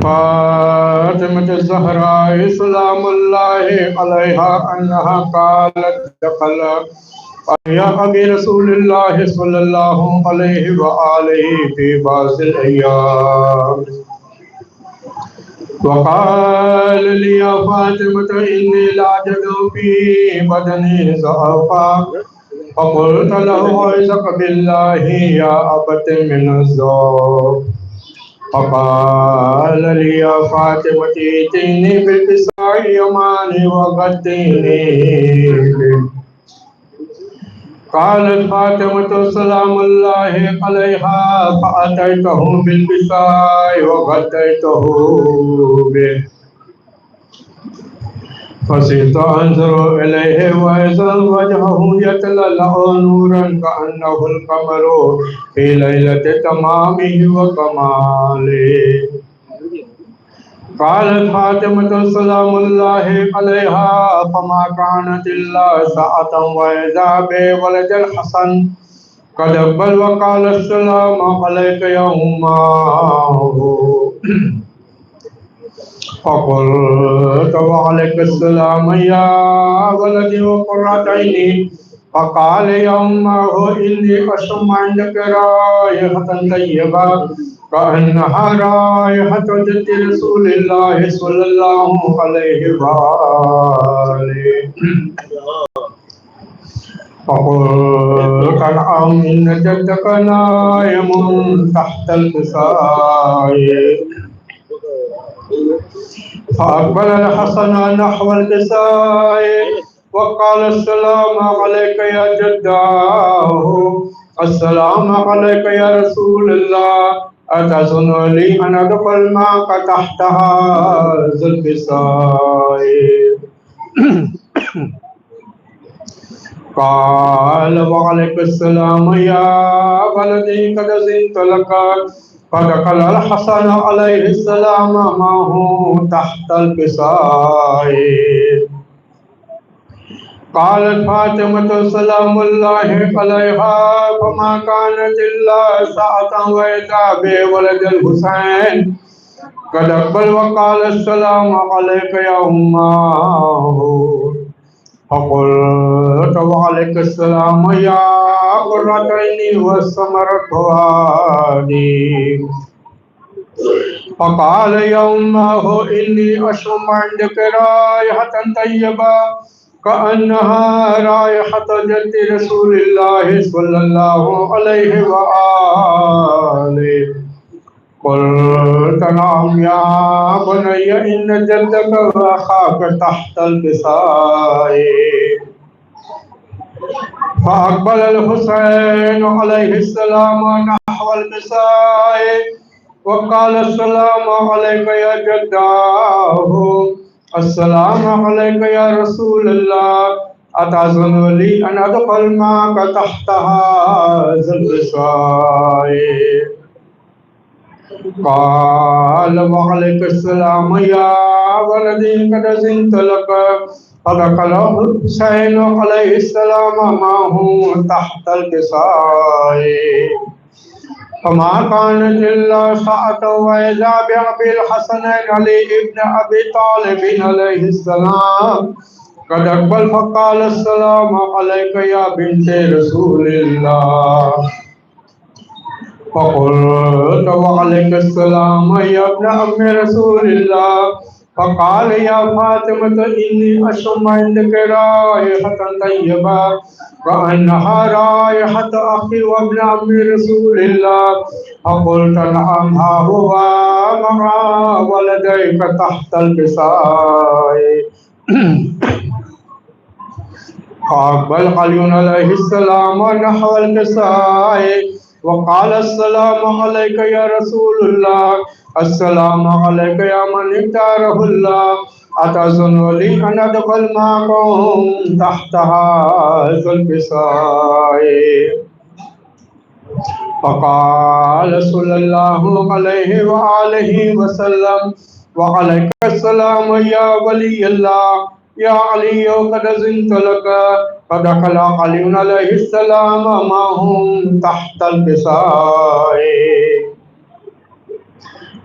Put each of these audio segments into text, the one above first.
فاطمة الزهراء سلام الله عليها أنها قالت دخل يا أبي رسول الله صلى الله عليه وآله في بعض الأيام وقال لي يا فاطمة إني لا أجد في بدني ضعفا فقلت له أعوذك بالله يا أبت من الذوق فقال لي يا فاطمة ائتيني بالكساء اليماني وغديني. قالت فاطمة سلام الله عليها فأتيته بالكساء وغديته به فصرت أنظر إليه وإذا وجهه يتلألأ نورا كأنه القمر في ليلة تمامه وكماله. قالت فاطمة سلام الله عليها فما كانت إلا ساعة وإذا بولد الحسن قد أقبل وقال السلام عليك يا أمه فقلت وعليك السلام يا ولدي وقرة عيني. فقال يا أمه إني أشم عندك رائحة طيبة كأنها رائحة جد رسول الله صلى الله عليه وآله. فقلت نعم إن جدك نائم تحت الكساء. فأقبل الحسن نحو الكساء وقال السلام عليك يا جداه. السلام عليك يا رسول الله أتظن لي أن أدخل معك تحت هذا الكساء؟ قال وعليك السلام يا ولدي قد زنت لك. فدخل الحسن عليه السلام معه تحت الكساء. قالت فاطمة سلام الله عليها فما كانت إلا ساعة وإذا بولد الحسين قد أقبل وقال السلام عليك يا أمه. فقلت وعليك السلام يا قرة عيني وثمرة فؤادي. فقال يا أمه إني أشم عندك رائحة طيبة كأنها رائحة جد رسول الله صلى الله عليه وآله. قلت نعم يا بني إن جدك وأخاك تحت الكساء. فأقبل الحسين عليه السلام نحو الكساء وقال السلام عليك يا جداه. السلام عليك يا رسول الله أتظن لي أن أدخل معك تحت هذا الكساء؟ قال وعليك السلام يا ولدي قد زنت لك. فدخل الحسين عليه السلام معه تحت الكساء. فما كانت إلا ساعة وإذا بأبي الحسنين علي بن أبي طالب عليه السلام قد أقبل فقال السلام عليك يا بنت رسول الله. فقلت وعليك السلام يا ابن عم رسول الله. فقال يا فاطمة إني أشم عندك رائحة طيبة كأنها رائحة أخي وابن عم رسول الله. فقلت نعم ها هو مع ولديك تحت الكساء. فأقبل علي عليه السلام نحو الكساء وقال السلام عليك يا رسول الله. السلام عليك يا من اختاره الله. أتظن لي أن أدخل معكم تحت هذا الكساء؟ فقال صلى الله عليه وآله وسلم وعليك السلام يا ولي الله يا علي قد زنت لك. فدخل علي عليه السلام معهم تحت الكساء.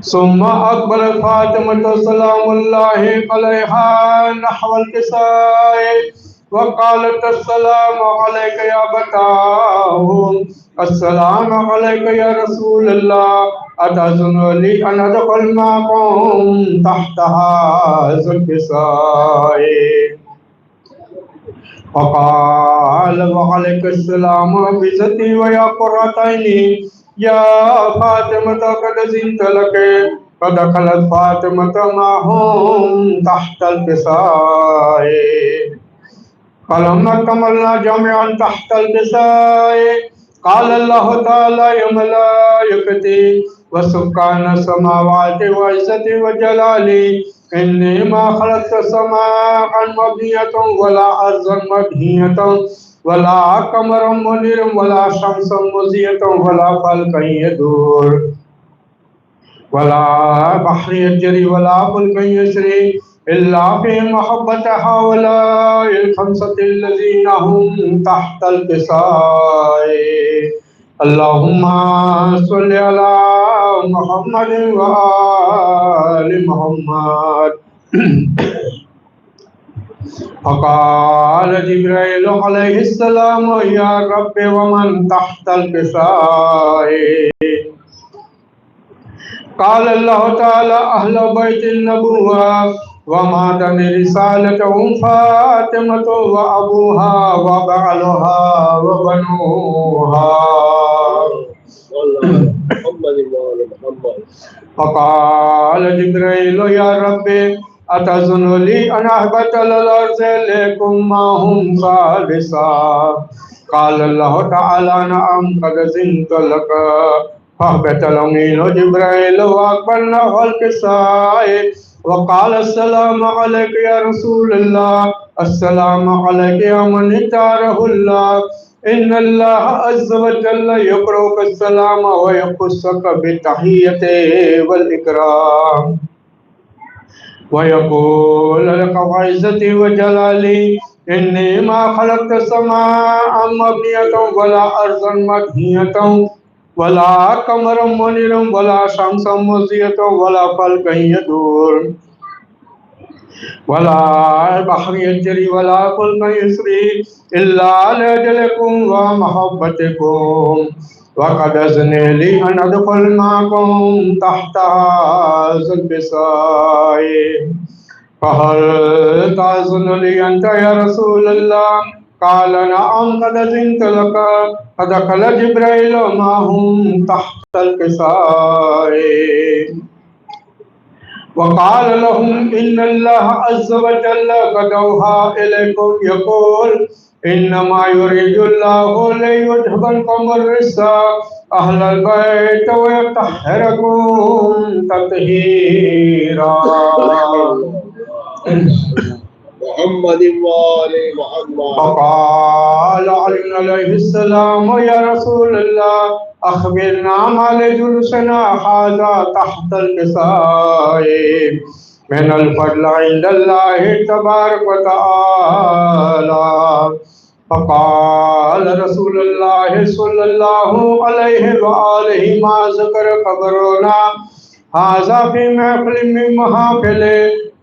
ثم أقبلت فاطمة سلام الله عليها نحو الكساء وقالت السلام عليك يا بتاه، السلام عليك يا رسول الله، أتأذن لي أن أدخل معكم تحت هذا الكساء؟ فقال وعليك السلام بعزتي ويا قرة عيني يا فاطمة قد زنت لك. فدخلت فاطمة معهم تحت الكساء. فلما كملنا جميعا تحت الكساء قال الله تعالى يا ملائكتي وسكان السماوات وعزتي وجلالي إني ما خلقت سماء مبنية ولا أرضا مبنية ولا قمرا منيرا ولا شمسا مضيئة ولا فلكا يدور ولا بحر يجري ولا فلك يسري إلا في محبة هؤلاء الخمسة الذين هم تحت الكساء. اللهم صل على محمد وآل محمد. فقال جبرائيل عليه السلام يا رب ومن تحت الكساء؟ قال الله تعالى أهل بيت النبوة ومعدن رسالتهم فاطمة وأبوها وبعلها وبنوها. فقال جبرائيل يا رب أتأذن لي أن أهبط على الأرض إليكم معهم خالصا؟ قال الله تعالى نعم قد أذنت لك. فأهبط الأمين جبرائيل وأقبلنا الكساء وقال السلام عليك يا رسول الله، السلام عليك يا من اختاره الله، إن الله عز وجل يقرأك السلام ويخصك بالتحية والإكرام ويقول لك وعزتي وجلالي إني ما خلقت السماء مبنية ولا أرضا مبنية ولا قمرا منيرا ولا شمسا مضيئة ولا فلكا يدور ولا بحر يجري ولا فلك يسري إلا لأجلكم ومحبتكم. وقد أذن لي أن أدخل معكم تحت هذا الكساء. فهل تأذن لي أنت يا رسول الله؟ قال نعم قد أذنت لك. فدخل جبرائيل معهم تحت الكساء وقال لهم إن الله عز وجل قد أوحى إليكم يقول إنما يريد الله ليذهب عنكم الرجس أهل البيت ويطهركم تطهيرا. محمد وآل محمد. فقال علي عليه السلام يا رسول الله أخبرنا ما لجلوسنا هذا تحت الكساء من الفضل عند الله تبارك وتعالى. فقال رسول الله صلى الله عليه وآله ما ذكر خبرنا هذا في محفل من محافل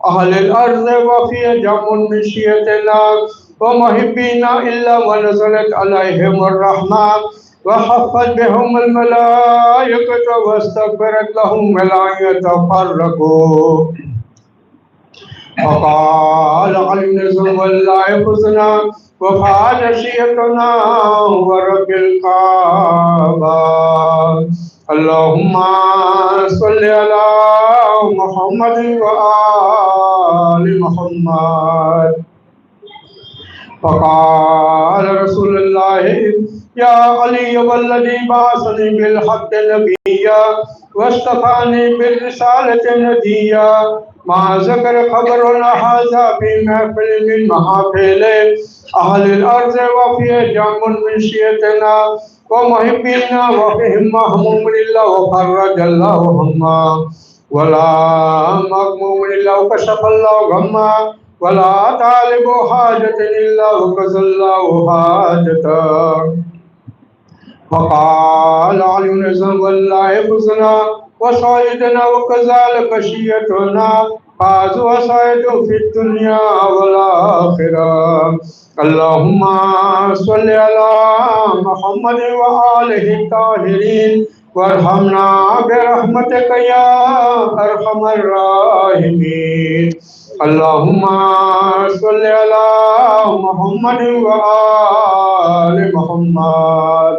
أهل الأرض وفي جمع من شيعتنا ومحبينا إلا ونزلت عليهم الرحمة وحفت بهم الملائكة واستغفرت لهم ولا يتفرقوا. فقال علي والله حسنا وفعل شيعتنا ورب الكعبة. اللهم صل على محمد وآل محمد. فقال رسول الله يا علي والذي بعثني بالحق نبيا واصطفاني بالرسالة نبيا ما ذكر خبرنا هذا في محفل من محافل أهل الأرض وفي جمع من شيعتنا ومحبينا وفيهم مهموم لله وفرج الله هما ولا مغموم لله وكشف الله غما ولا طالب حاجة إلا وقضى الله حاجته. وقال علي نزم والله فزنا وصعدنا وكذلك شيئتنا فاز وصعد في الدنيا والآخرة. اللهم صل على محمد وآله الطاهرين وارحمنا برحمتك يا أرحم الراحمين. اللهم صل على محمد وآل محمد.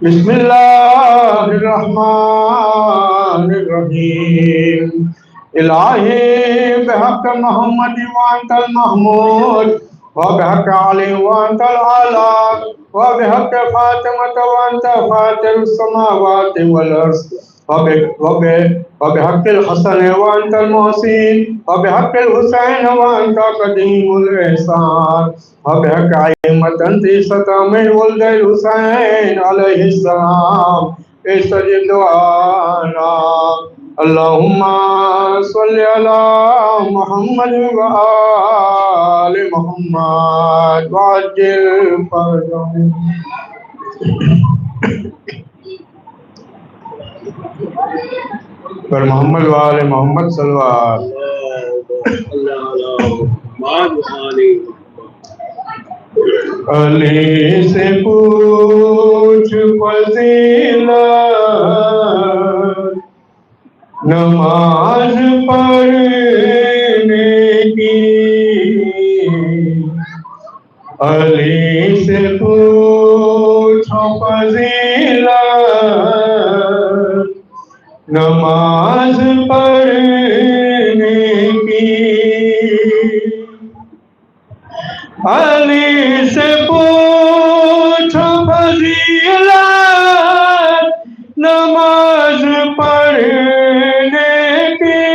بسم الله الرحمن الرحيم. إلهي بحق محمد وأنت المحمود وبحق علي وأنت الأعلى وبحق فاطمة وأنت فاطر السماوات والأرض وبحق الحسن وأنت المحسن وبحق الحسين وأنت قديم الإحسان وبحق أئمة تسعة من ولد الحسين عليه السلام استجب دعانا. اللهم صل على محمد وآل محمد وعجل فرجهم. پر محمد وآل محمد صلوات. علی سے پوچھ فضیلت نماز پڑھنے کی. علی سے پوچھ فضیلت نماز پڑھنے کی. علی سے پوچھ فضیلت نماز پڑھنے کی.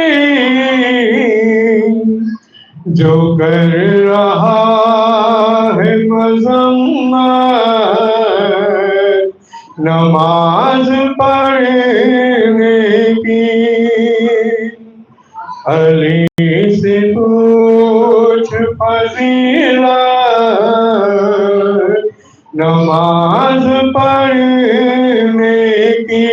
جو کر رہا ہے مذمت نماز پڑھنے کی. علی سے پوچھ فضیلت نماز پڑھنے کی.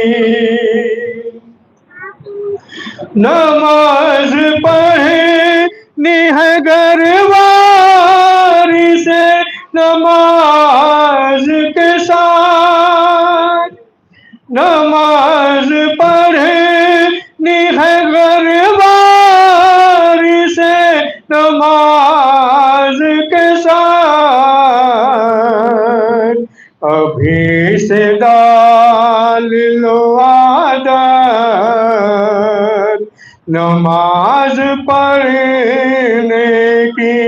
نماز پڑھنی ہے گھر واری سے نماز کے ساتھ. نماز پڑھنی ہے گھر واری سے نماز کے ساتھ. ابھی سے ڈال لو عادت نماز پڑھنے کی.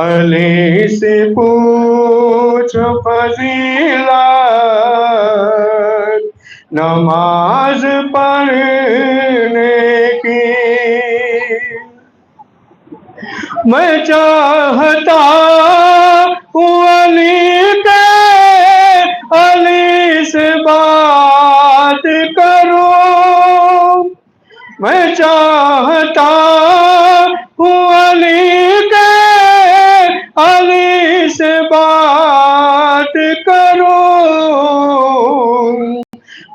علی سے پوچھ فضیلت نماز پڑھنے کی. میں چاہتا ہوں علی کے علی سے بات کروں. میں چاہتا ہوں علی کے علی سے بات کروں.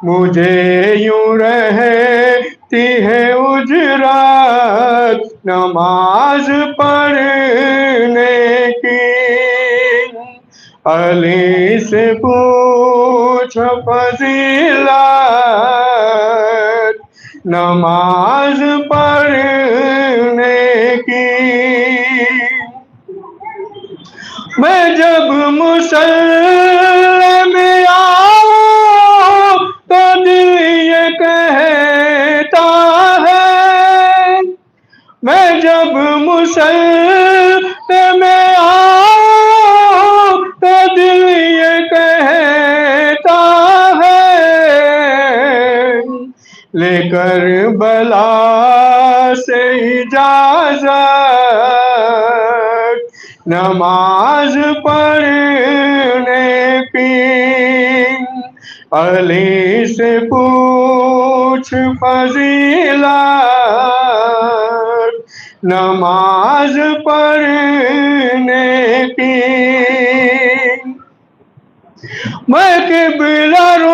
مجھے یوں رہتی ہے اجرت نماز پڑھنے کی. علی سے پوچھ فضیلت نماز پڑھنے کی. میں جب مصلی میں آؤں تو دل یہ کہتا ہے. میں جب مصلی میں آؤں تو دل یہ کہتا ہے. لے کر بلا سے اجازت نماز پڑھنے کی. علی سے پوچھ فضیلت نماز پڑھنے کی. میں قبلہ رو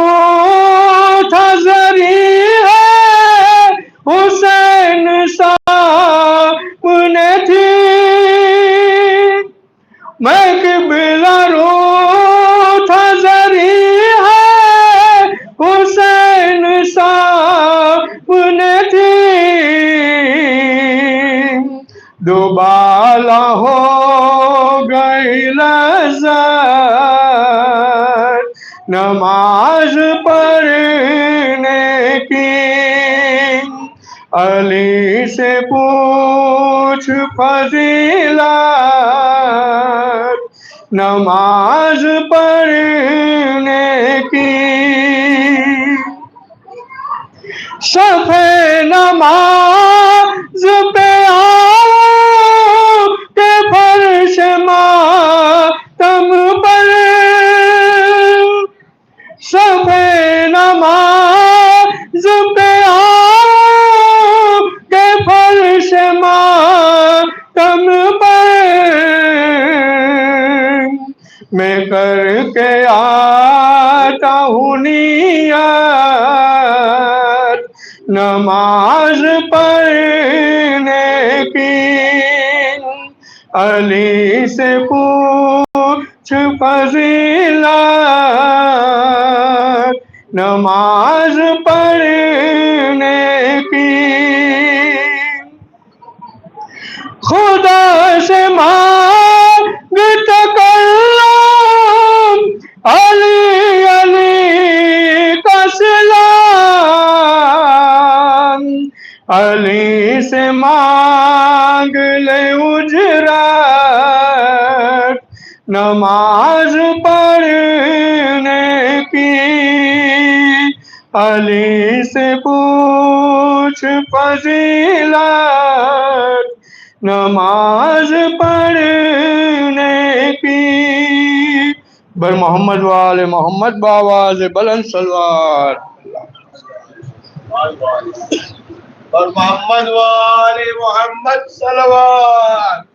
تھا زری ہے حسین سامنے تھی میں قبلہ رو تھا زری ہے حسین سامنے تھی دوبالا ہو گئی لذت نماز پڑھنے کی علی سے پوچھ فضیلت نماز پڑھنے کی صفے نماز پہ آؤ کہ فرش ماتم پر صفے نماز پہ آؤ کہ فرش ماتم پر میں کر کے آتا ہوں نیت نماز پڑھنے کی علی سے پوچھ فضیلت نماز پڑھنے کی خدا سے مانگ تکلم علی علی کا سلام علی سے مانگ لے اجرت نماز پڑھنے کی علی سے پوچھ فضیلت نماز پڑھنے کی بر محمد وآل محمد باواز بلند سلوات اور محمد وآل محمد صلوات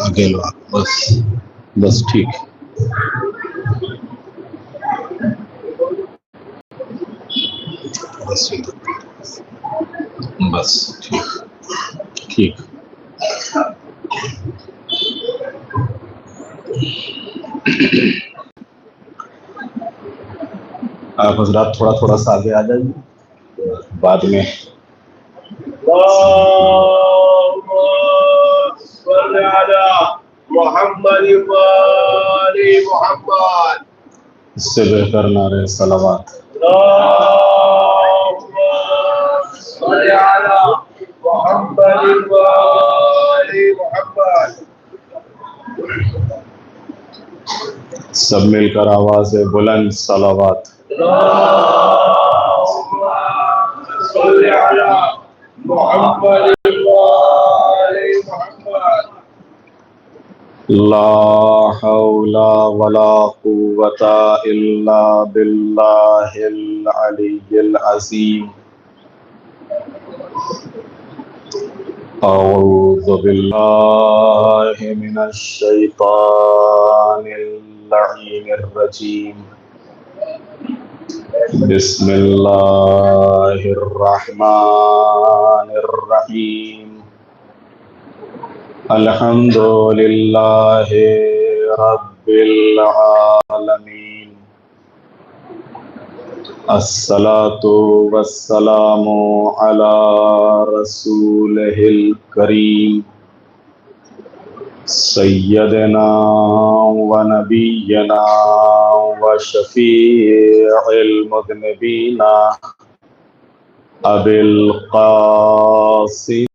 آگے لو بس ٹھیک بس ٹھیک آپ حضرات تھوڑا سا آگے آ جائیے بعد میں صل علی محمد وآل محمد اس سے بہتر نعرے صلوات صل علی محمد وآل محمد سب مل کر آواز بلند صلوات صل علی محمد وآل محمد لا حول ولا قوة إلا بالله العلي العظيم أعوذ بالله من الشيطان اللعين الرجيم بسم الله الرحمن الرحيم الحمد لله رب العالمين الصلاة والسلام على رسوله الكريم سيدنا ونبينا وشفيع المذنبين أبي القاسم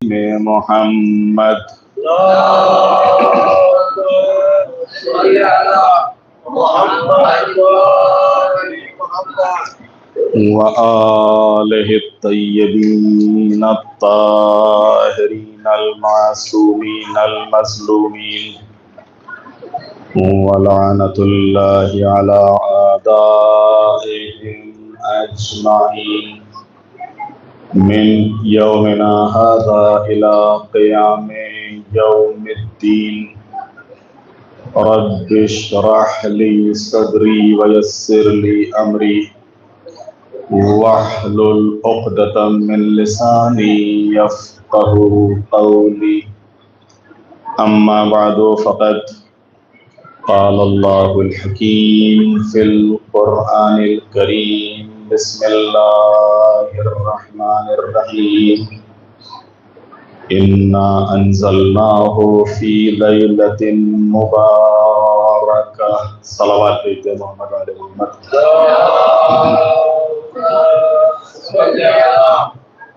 محمد صل على محمد وآل محمد وآله الطيبين الطاهرين المعصومين المظلومين ولعنة الله على أعدائهم أجمعين من يومنا هذا إلى قيام يوم الدين رب اشرح لي صدري ويسر لي أمري واحلل عقدة من لساني يفقه قولي أما بعد فقد قال الله الحكيم في القرآن الكريم بسم الله الرحمن الرحيم إنا أنزلناه في ليلة مباركة صلوات محمد وعلى محمد صل على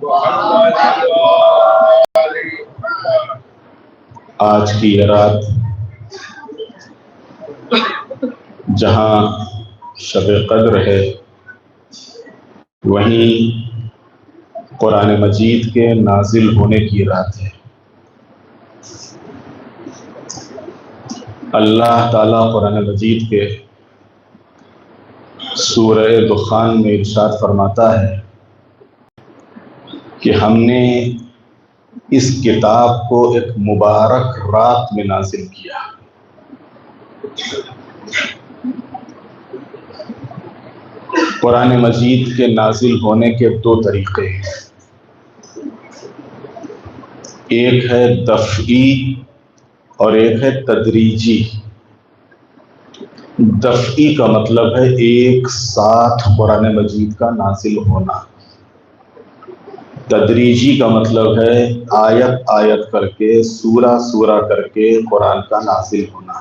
محمد وآل محمد آج کی یہ رات جہاں شب قدر ہے وہیں قرآن مجید کے نازل ہونے کی رات ہے۔ اللہ تعالیٰ قرآن مجید کے سورہ دخان میں ارشاد فرماتا ہے کہ ہم نے اس کتاب کو ایک مبارک رات میں نازل کیا۔ قرآن مجید کے نازل ہونے کے دو طریقے ہیں، ایک ہے دفعی اور ایک ہے تدریجی۔ دفعی کا مطلب ہے ایک ساتھ قرآن مجید کا نازل ہونا، تدریجی کا مطلب ہے آیت آیت کر کے سورہ سورہ کر کے قرآن کا نازل ہونا۔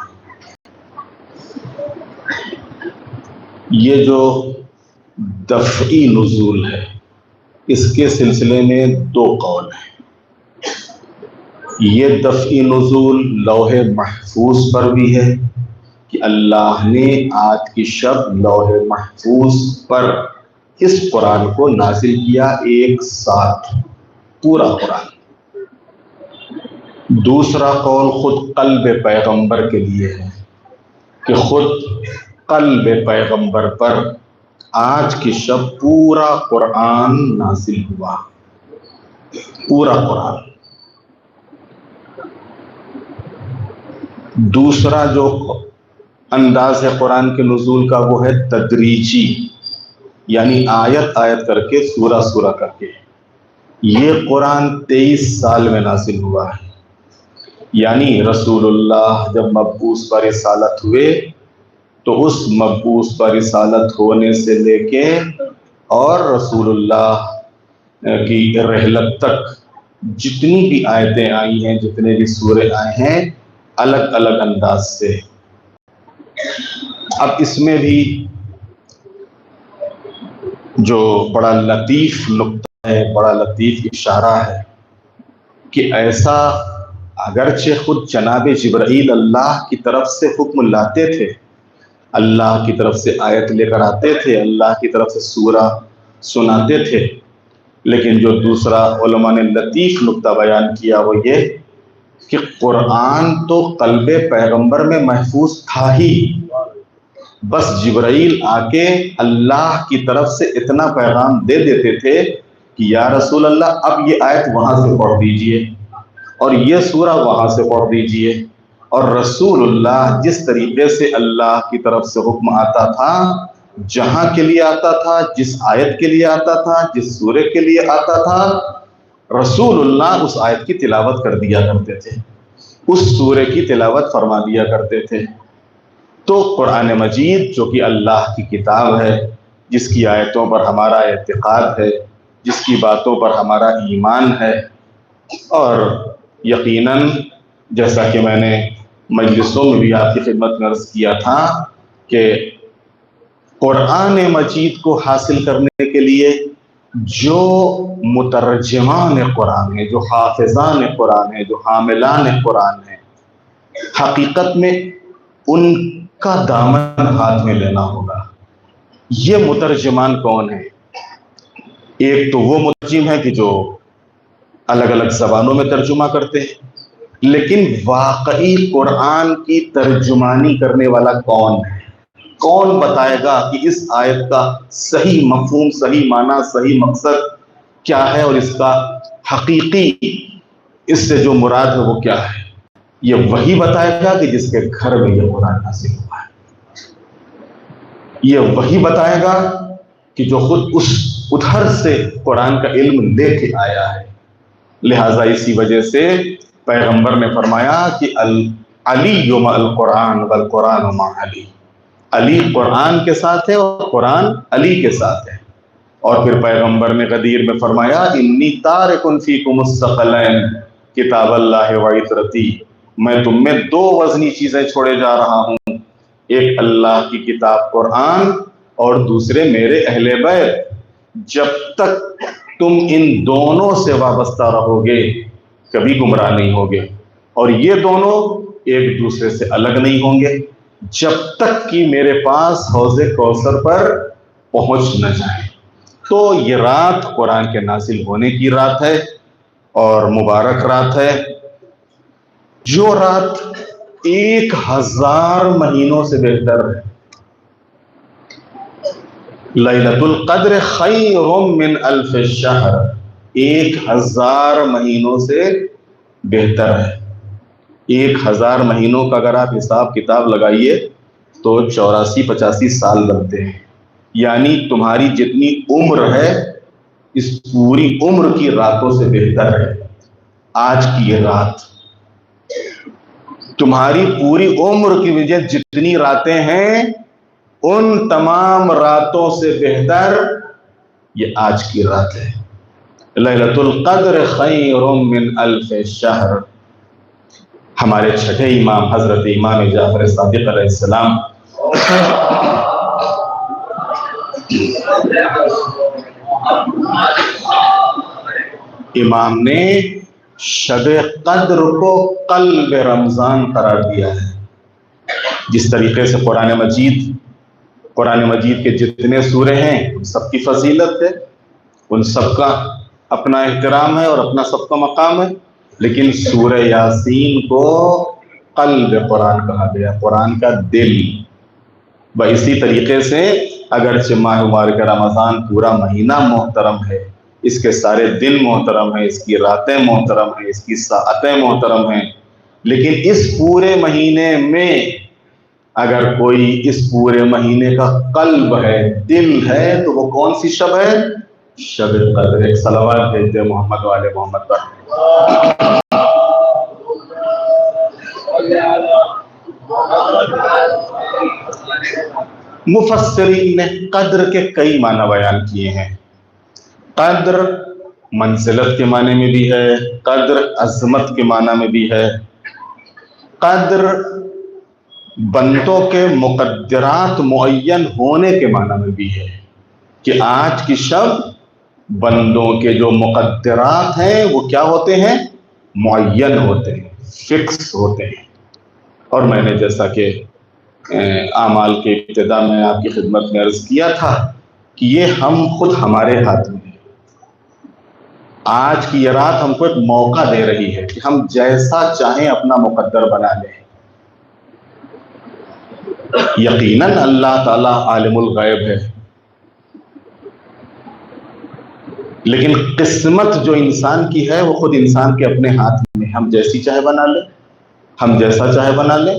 یہ جو دفعی نزول ہے اس کے سلسلے میں دو قول ہیں۔ یہ دفعی نزول لوح محفوظ پر بھی ہے کہ اللہ نے آج کی شب لوح محفوظ پر اس قرآن کو نازل کیا ایک ساتھ پورا قرآن۔ دوسرا قول خود قلب پیغمبر کے لیے ہے کہ خود قلب پیغمبر پر آج کی شب پورا قرآن نازل ہوا، پورا قرآن۔ دوسرا جو انداز ہے قرآن کے نزول کا وہ ہے تدریجی، یعنی آیت آیت کر کے سورہ سورہ کر کے۔ یہ قرآن 23 سال میں نازل ہوا ہے، یعنی رسول اللہ جب مبعوث پر رسالت ہوئے تو اس مبعوث پر رسالت ہونے سے لے کے اور رسول اللہ کی رحلت تک جتنی بھی آیتیں آئی ہیں، جتنے بھی سورے آئے ہیں، الگ الگ انداز سے۔ اب اس میں بھی جو بڑا لطیف نقطہ ہے، بڑا لطیف اشارہ ہے کہ ایسا اگرچہ خود جناب جبرائیل اللہ کی طرف سے حکم لاتے تھے، اللہ کی طرف سے آیت لے کر آتے تھے، اللہ کی طرف سے سورہ سناتے تھے، لیکن جو دوسرا علماء نے لطیف نقطہ بیان کیا وہ یہ کہ قرآن تو قلب پیغمبر میں محفوظ تھا ہی، بس جبرائیل آ کے اللہ کی طرف سے اتنا پیغام دے دیتے تھے کہ یا رسول اللہ اب یہ آیت وہاں سے پڑھ دیجئے اور یہ سورہ وہاں سے پڑھ دیجئے، اور رسول اللہ جس طریقے سے اللہ کی طرف سے حکم آتا تھا، جہاں کے لیے آتا تھا، جس آیت کے لیے آتا تھا، جس سورے کے لیے آتا تھا، رسول اللہ اس آیت کی تلاوت کر دیا کرتے تھے، اس سورے کی تلاوت فرما دیا کرتے تھے۔ تو قرآن مجید جو کہ اللہ کی کتاب ہے، جس کی آیتوں پر ہمارا اعتقاد ہے، جس کی باتوں پر ہمارا ایمان ہے، اور یقیناً جیسا کہ میں نے مجلسوں میں بھی آپ کی خدمت میں عرض کیا تھا کہ قرآن مجید کو حاصل کرنے کے لیے جو مترجمان قرآن ہیں، جو حافظان قرآن ہیں، جو حاملان قرآن ہیں، حقیقت میں ان کا دامن ہاتھ میں لینا ہوگا۔ یہ مترجمان کون ہیں؟ ایک تو وہ مترجم ہے کہ جو الگ الگ زبانوں میں ترجمہ کرتے ہیں، لیکن واقعی قرآن کی ترجمانی کرنے والا کون ہے؟ کون بتائے گا کہ اس آیت کا صحیح مفہوم، صحیح معنی، صحیح مقصد کیا ہے اور اس کا حقیقی اس سے جو مراد ہے وہ کیا ہے؟ یہ وہی بتائے گا کہ جس کے گھر میں یہ قرآن نازل ہوا ہے۔ یہ وہی بتائے گا کہ جو خود اس ادھر سے قرآن کا علم لے کے آیا ہے۔ لہٰذا اسی وجہ سے پیغمبر نے فرمایا کہ علی مع القرآن والقرآن مع علی، علی قرآن کے ساتھ ہے اور قرآن علی کے ساتھ ہے۔ اور پھر پیغمبر نے غدیر میں فرمایا انی تارک فیکم الثقلین کتاب اللہ و عطرتی، میں تم میں دو وزنی چیزیں چھوڑے جا رہا ہوں، ایک اللہ کی کتاب قرآن اور دوسرے میرے اہل بیت۔ جب تک تم ان دونوں سے وابستہ رہو گے کبھی گمراہ نہیں ہوگے، اور یہ دونوں ایک دوسرے سے الگ نہیں ہوں گے جب تک کہ میرے پاس حوض کوثر پر پہنچ نہ جائیں۔ تو یہ رات قرآن کے نازل ہونے کی رات ہے اور مبارک رات ہے، جو رات 1000 مہینوں سے بہتر ہے۔ لیلۃ القدر خیر من الف شہر، 1000 مہینوں سے بہتر ہے۔ 1000 مہینوں کا اگر آپ حساب کتاب لگائیے تو 84-85 سال بنتے ہیں، یعنی تمہاری جتنی عمر ہے اس پوری عمر کی راتوں سے بہتر ہے آج کی یہ رات۔ تمہاری پوری عمر کی وجہ جتنی راتیں ہیں ان تمام راتوں سے بہتر یہ آج کی رات ہے۔ لیلۃ القدر خیر من الف شہر۔ ہمارے چھٹے امام حضرت امام جعفر صادق علیہ السلام امام نے شب قدر کو قلب رمضان قرار دیا ہے۔ جس طریقے سے قرآن مجید کے جتنے سورے ہیں ان سب کی فضیلت ہے، ان سب کا اپنا احترام ہے اور اپنا سب کا مقام ہے، لیکن سورہ یاسین کو قلب قرآن کہا گیا، قرآن کا دل۔ اسی طریقے سے اگرچہ ماہ مبارک رمضان پورا مہینہ محترم ہے، اس کے سارے دن محترم ہیں، اس کی راتیں محترم ہیں، اس کی ساعتیں محترم ہیں، لیکن اس پورے مہینے میں اگر کوئی اس پورے مہینے کا قلب ہے، دل ہے، تو وہ کون سی شب ہے؟ شب قدر۔ ایک صلوات بھیجتے محمد والے محمد پر۔ مفسرین نے قدر کے کئی معنی بیان کیے ہیں۔ قدر منزلت کے معنی میں بھی ہے، قدر عظمت کے معنی میں بھی ہے، قدر بندوں کے مقدرات معین ہونے کے معنی میں بھی ہے کہ آج کی شب بندوں کے جو مقدرات ہیں وہ کیا ہوتے ہیں؟ معین ہوتے ہیں، فکس ہوتے ہیں۔ اور میں نے جیسا کہ اعمال کے ابتدا میں آپ کی خدمت میں عرض کیا تھا کہ یہ ہم خود ہمارے ہاتھ میں ہے۔ آج کی یہ رات ہم کو ایک موقع دے رہی ہے کہ ہم جیسا چاہیں اپنا مقدر بنا لیں۔ یقیناً اللہ تعالیٰ عالم الغیب ہے، لیکن قسمت جو انسان کی ہے وہ خود انسان کے اپنے ہاتھ میں، ہم جیسی چاہے بنا لیں، ہم جیسا چاہے بنا لیں،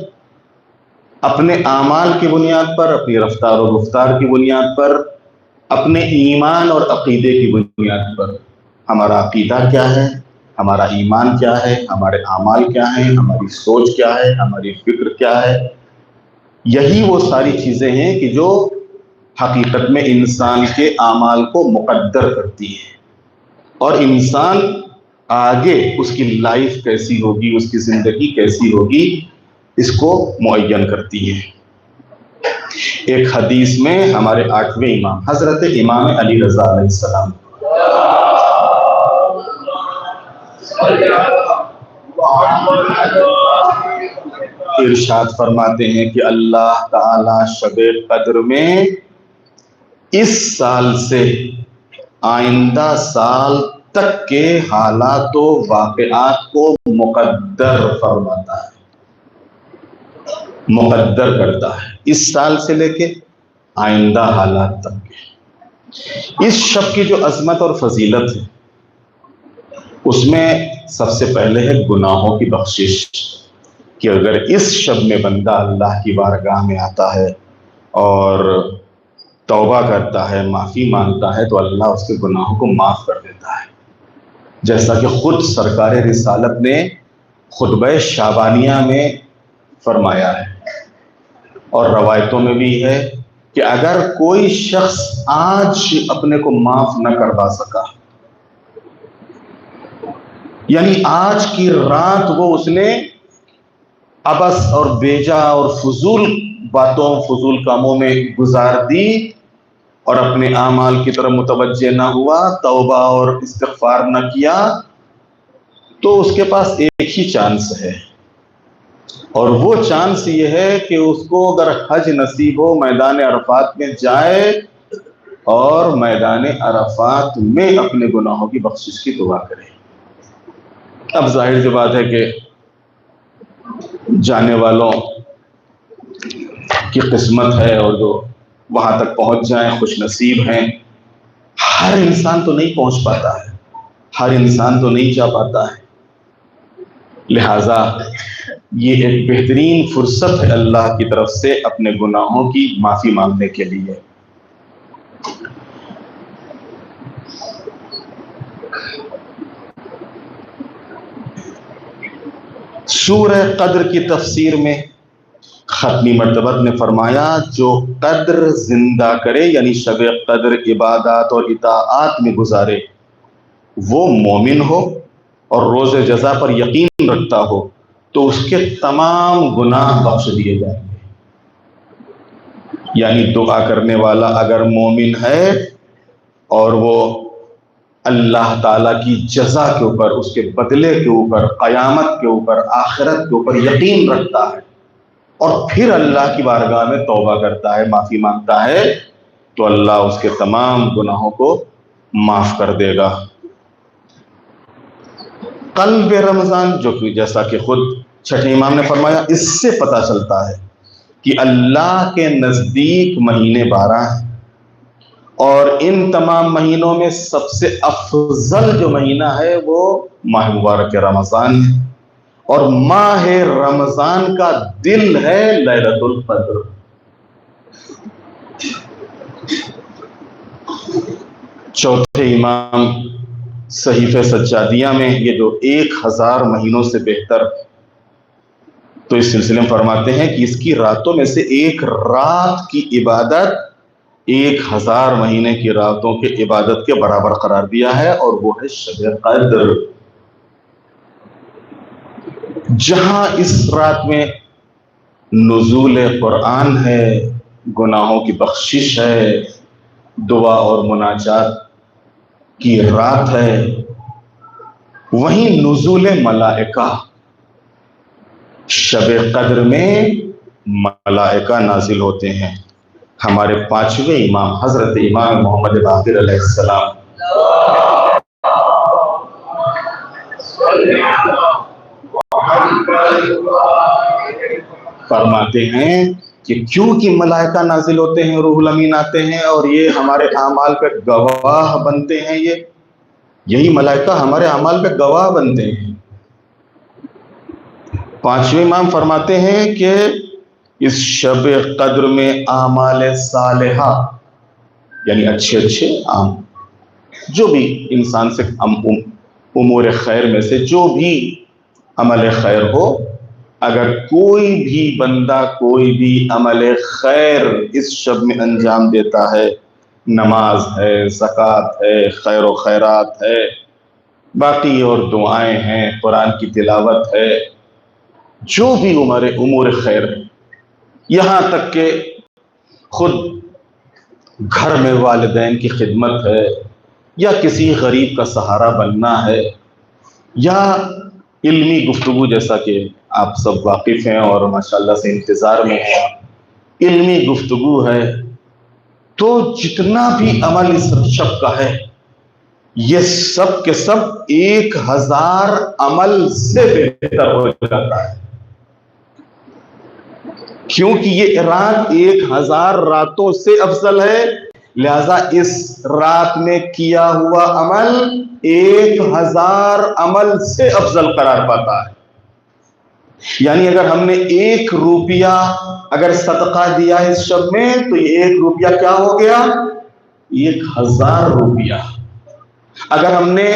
اپنے اعمال کی بنیاد پر، اپنی رفتار و گفتار کی بنیاد پر، اپنے ایمان اور عقیدے کی بنیاد پر۔ ہمارا عقیدہ کیا ہے، ہمارا ایمان کیا ہے، ہمارے اعمال کیا ہیں، ہماری سوچ کیا ہے، ہماری فکر کیا ہے، یہی وہ ساری چیزیں ہیں کہ جو حقیقت میں انسان کے اعمال کو مقدر کرتی ہیں، اور انسان آگے اس کی لائف کیسی ہوگی، اس کی زندگی کیسی ہوگی، اس کو معین کرتی ہے۔ ایک حدیث میں ہمارے 8ویں امام حضرت امام علی رضا علیہ السلام ارشاد فرماتے ہیں کہ اللہ تعالی شب قدر میں اس سال سے آئندہ سال تک کے حالات و واقعات کو مقدر فرماتا ہے، مقدر کرتا ہے، اس سال سے لے کے آئندہ حالات تک کے۔ اس شب کی جو عظمت اور فضیلت ہے اس میں سب سے پہلے ہے گناہوں کی بخشش، کہ اگر اس شب میں بندہ اللہ کی بارگاہ میں آتا ہے اور توبہ کرتا ہے، معافی مانگتا ہے، تو اللہ اس کے گناہوں کو معاف کر دیتا ہے، جیسا کہ خود سرکار رسالت نے خطبہ شعبانیہ میں فرمایا ہے، اور روایتوں میں بھی ہے کہ اگر کوئی شخص آج اپنے کو معاف نہ کروا سکا، یعنی آج کی رات وہ اس نے عبث اور بیجا اور فضول باتوں، فضول کاموں میں گزار دی اور اپنے اعمال کی طرف متوجہ نہ ہوا، توبہ اور استغفار نہ کیا، تو اس کے پاس ایک ہی چانس ہے، اور وہ چانس یہ ہے کہ اس کو اگر حج نصیب ہو، میدان عرفات میں جائے اور میدان عرفات میں اپنے گناہوں کی بخشش کی دعا کرے۔ اب ظاہر سی بات ہے کہ جانے والوں کی قسمت ہے، اور جو وہاں تک پہنچ جائیں خوش نصیب ہیں۔ ہر انسان تو نہیں پہنچ پاتا ہے، ہر انسان تو نہیں جا پاتا ہے، لہذا یہ ایک بہترین فرصت ہے اللہ کی طرف سے اپنے گناہوں کی معافی مانگنے کے لیے۔ سورہ قدر کی تفسیر میں ختمی مرتبہ نے فرمایا، جو قدر زندہ کرے، یعنی شب قدر عبادات اور اطاعات میں گزارے، وہ مومن ہو اور روز جزا پر یقین رکھتا ہو، تو اس کے تمام گناہ بخش دیے جائیں گے۔ یعنی دعا کرنے والا اگر مومن ہے اور وہ اللہ تعالیٰ کی جزا کے اوپر، اس کے بدلے کے اوپر، قیامت کے اوپر، آخرت کے اوپر یقین رکھتا ہے، اور پھر اللہ کی بارگاہ میں توبہ کرتا ہے، معافی مانگتا ہے، تو اللہ اس کے تمام گناہوں کو معاف کر دے گا۔ قلب رمضان، جو کہ جیسا کہ خود چھٹے امام نے فرمایا، اس سے پتہ چلتا ہے کہ اللہ کے نزدیک مہینے 12 ہیں، اور ان تمام مہینوں میں سب سے افضل جو مہینہ ہے وہ ماہ مبارک رمضان ہے، اور ماہ رمضان کا دل ہے لیلۃ القدر۔ چوتھے امام صحیفہ سجادیہ میں یہ جو 1000 مہینوں سے بہتر، تو اس سلسلے میں فرماتے ہیں کہ اس کی راتوں میں سے ایک رات کی عبادت 1000 مہینے کی راتوں کی عبادت کے برابر قرار دیا ہے، اور وہ ہے شب قدر، جہاں اس رات میں نزول قرآن ہے، گناہوں کی بخشش ہے، دعا اور مناجات کی رات ہے، وہیں نزول ملائکہ، شب قدر میں ملائکہ نازل ہوتے ہیں۔ ہمارے 5ویں امام حضرت امام محمد باقر علیہ السلام فرماتے ہیں کہ کیونکہ ملائکہ نازل ہوتے ہیں، روح الامین آتے ہیں، اور یہ ہمارے اعمال پہ گواہ بنتے ہیں، یہی ملائکہ ہمارے اعمال پہ گواہ بنتے ہیں۔ 5ویں امام فرماتے ہیں کہ اس شب قدر میں اعمال صالحہ، یعنی اچھے جو بھی انسان سے امور خیر میں سے جو بھی عمل خیر ہو، اگر کوئی بھی بندہ کوئی بھی عمل خیر اس شب میں انجام دیتا ہے، نماز ہے، زکوٰۃ ہے، خیر و خیرات ہے، باقی اور دعائیں ہیں، قرآن کی تلاوت ہے، جو بھی امور خیر ہے، یہاں تک کہ خود گھر میں والدین کی خدمت ہے، یا کسی غریب کا سہارا بننا ہے یا علمی گفتگو، جیسا کہ آپ سب واقف ہیں اور ماشاءاللہ سے انتظار میں ہیں، علمی گفتگو ہے، تو جتنا بھی عمل اس شب کا ہے یہ سب کے سب 1000 عمل سے بہتر ہو جاتا ہے، کیونکہ یہ رات 1000 راتوں سے افضل ہے، لہذا اس رات میں کیا ہوا عمل 1000 عمل سے افضل قرار پاتا ہے۔ یعنی اگر ہم نے 1 روپیہ اگر صدقہ دیا اس شب میں تو یہ 1 روپیہ کیا ہو گیا؟ 1000 روپیہ۔ اگر ہم نے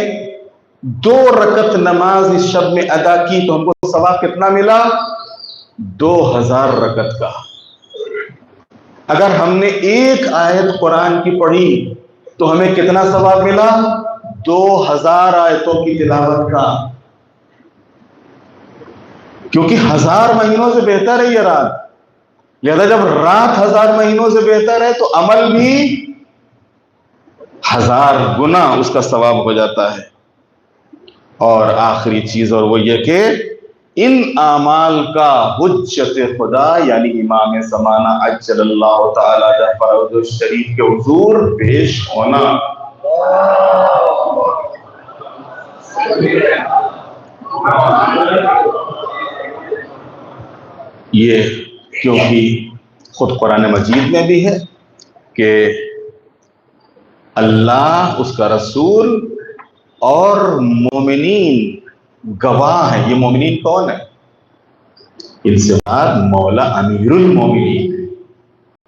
2 رکعت نماز اس شب میں ادا کی تو ہم کو ثواب کتنا ملا؟ 2000 رکعت کا۔ اگر ہم نے 1 آیت قرآن کی پڑھی تو ہمیں کتنا ثواب ملا؟ 2000 آیتوں کی تلاوت کا، کیونکہ 1000 مہینوں سے بہتر ہے یہ رات، لہذا جب رات 1000 مہینوں سے بہتر ہے تو عمل بھی 1000 گنا اس کا ثواب ہو جاتا ہے۔ اور آخری چیز اور وہ یہ کہ ان اعمال کا حجت خدا یعنی امام زمانہ عجل اللہ تعالی فرجہ شریف کے حضور پیش ہونا، یہ کیونکہ خود قرآن مجید میں بھی ہے کہ اللہ، اس کا رسول اور مومنین گواہ ہیں۔ یہ مومنین کون ہے؟ ان سے مراد مولا امیر المومنین،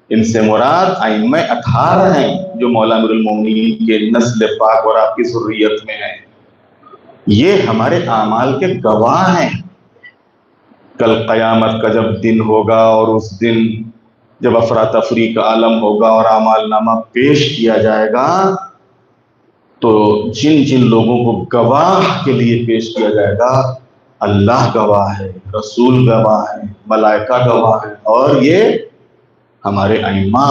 ان سے مراد ائمہ 18 ہیں جو مولا امیر المومنین کے نسل پاک اور آپ کی ذریت میں ہیں۔ یہ ہمارے اعمال کے گواہ ہیں۔ کل قیامت کا جب دن ہوگا اور اس دن جب افراتفری کا عالم ہوگا اور اعمال نامہ پیش کیا جائے گا تو جن جن لوگوں کو گواہ کے لیے پیش کیا جائے گا، اللہ گواہ ہے، رسول گواہ ہے، ملائکہ گواہ ہے، اور یہ ہمارے ائمہ۔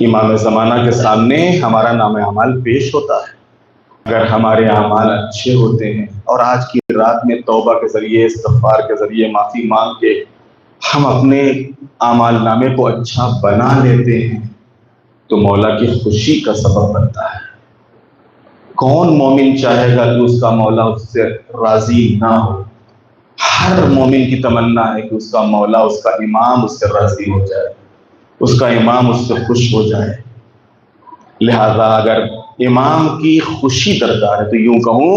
امام زمانہ کے سامنے ہمارا نام اعمال پیش ہوتا ہے۔ اگر ہمارے اعمال اچھے ہوتے ہیں اور آج کی رات میں توبہ کے ذریعے، استغفار کے ذریعے معافی مانگ کے ہم اپنے اعمال نامے کو اچھا بنا لیتے ہیں تو مولا کی خوشی کا سبب بنتا ہے۔ کون مومن چاہے گا کہ اس کا مولا اس سے راضی نہ ہو؟ ہر مومن کی تمنا ہے کہ اس کا مولا، اس کا امام اس سے راضی ہو جائے، اس کا امام اس سے خوش ہو جائے۔ لہذا اگر امام کی خوشی درکار ہے تو یوں کہوں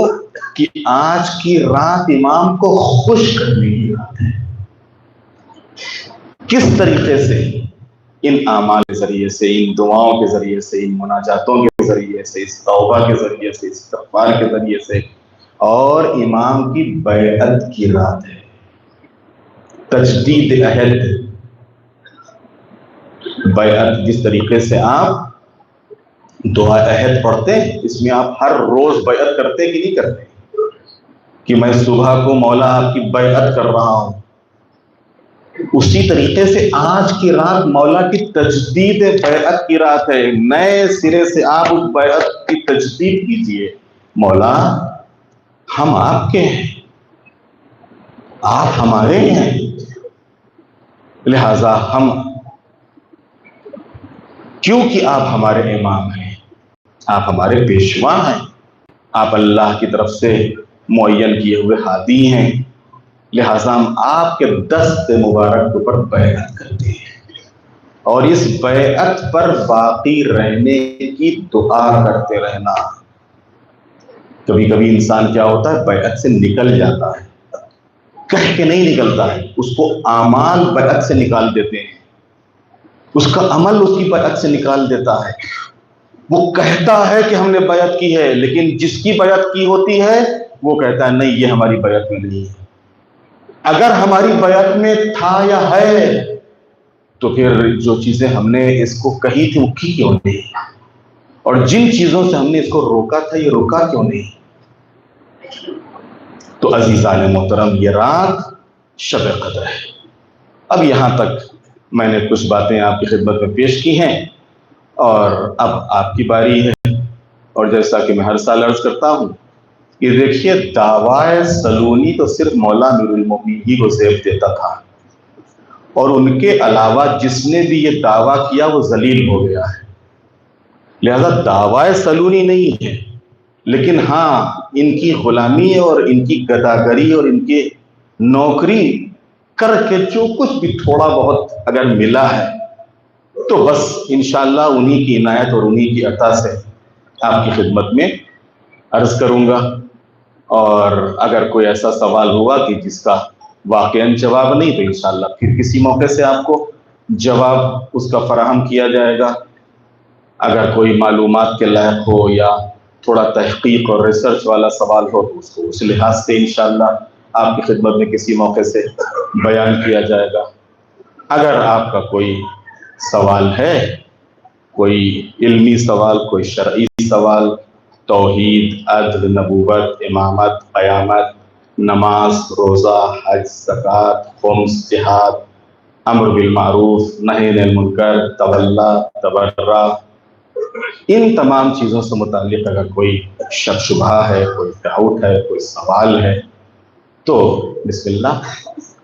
کہ آج کی رات امام کو خوش کرنے کی رات ہے۔ کس طریقے سے؟ ان اعمال کے ذریعے سے، ان دعاؤں کے ذریعے سے، ان مناجاتوں کے ذریعے سے، اس توبہ کے ذریعے سے، استغفار کے ذریعے سے، اور امام کی بیعت کی رات ہے، تجدید عہد۔ بیعت جس طریقے سے آپ دعا عہد پڑھتے ہیں، اس میں آپ ہر روز بیعت کرتے کہ نہیں کرتے کہ میں صبح کو مولا آپ کی بیعت کر رہا ہوں، اسی طریقے سے آج کی رات مولا کی تجدید بیعت کی رات ہے۔ نئے سرے سے آپ اس بیعت کی تجدید کیجئے۔ مولا ہم آپ کے ہیں، آپ ہمارے ہیں، لہذا ہم، کیونکہ آپ ہمارے امام ہیں، آپ ہمارے پیشوا ہیں، آپ اللہ کی طرف سے معین کیے ہوئے ہادی ہیں، لہذا ہم آپ کے دست مبارک کے اوپر بیعت کرتے ہیں اور اس بیعت پر باقی رہنے کی دعا کرتے رہنا۔ کبھی کبھی انسان کیا ہوتا ہے، بیعت سے نکل جاتا ہے، کہہ کے نہیں نکلتا ہے، اس کو اعمال بیعت سے نکال دیتے ہیں، اس کا عمل اس کی بیعت سے نکال دیتا ہے۔ وہ کہتا ہے کہ ہم نے بیعت کی ہے، لیکن جس کی بیعت کی ہوتی ہے وہ کہتا ہے نہیں، یہ ہماری بیعت میں نہیں ہے۔ اگر ہماری بیعت میں تھا یا ہے تو پھر جو چیزیں ہم نے اس کو کہی تھی وہ کی کیوں نہیں، اور جن چیزوں سے ہم نے اس کو روکا تھا یہ روکا کیوں نہیں؟ تو عزیزان محترم، یہ رات شب قدر ہے۔ اب یہاں تک میں نے کچھ باتیں آپ کی خدمت میں پیش کی ہیں، اور اب آپ کی باری ہے. اور جیسا کہ میں ہر سال عرض کرتا ہوں کہ دیکھیے دعویٰ سلونی تو صرف مولا امیر المومنین ہی کو زیب دیتا تھا، اور ان کے علاوہ جس نے بھی یہ دعویٰ کیا وہ ذلیل ہو گیا ہے. لہذا دعویٰ سلونی نہیں ہے، لیکن ہاں ان کی غلامی اور ان کی گداگری اور ان کی نوکری کر کے جو کچھ بھی تھوڑا بہت اگر ملا ہے تو بس انشاءاللہ انہی کی عنایت اور انہی کی عطا سے آپ کی خدمت میں عرض کروں گا. اور اگر کوئی ایسا سوال ہوا کہ جس کا واقعاً جواب نہیں تو انشاءاللہ پھر کسی موقع سے آپ کو جواب اس کا فراہم کیا جائے گا. اگر کوئی معلومات کے لائق ہو یا تھوڑا تحقیق اور ریسرچ والا سوال ہو تو اس کو اس لحاظ سے انشاءاللہ آپ کی خدمت میں کسی موقع سے بیان کیا جائے گا. اگر آپ کا کوئی سوال ہے، کوئی علمی سوال، کوئی شرعی سوال، توحید، عدل، نبوت، امامت، قیامت، نماز، روزہ، حج، زکوٰۃ، خمس، جہاد، امر بالمعروف، نہی عن المنکر، تولا، تبرع، ان تمام چیزوں سے متعلق اگر کوئی شک شبہ ہے، کوئی ڈاؤٹ ہے، کوئی سوال ہے تو بسم اللہ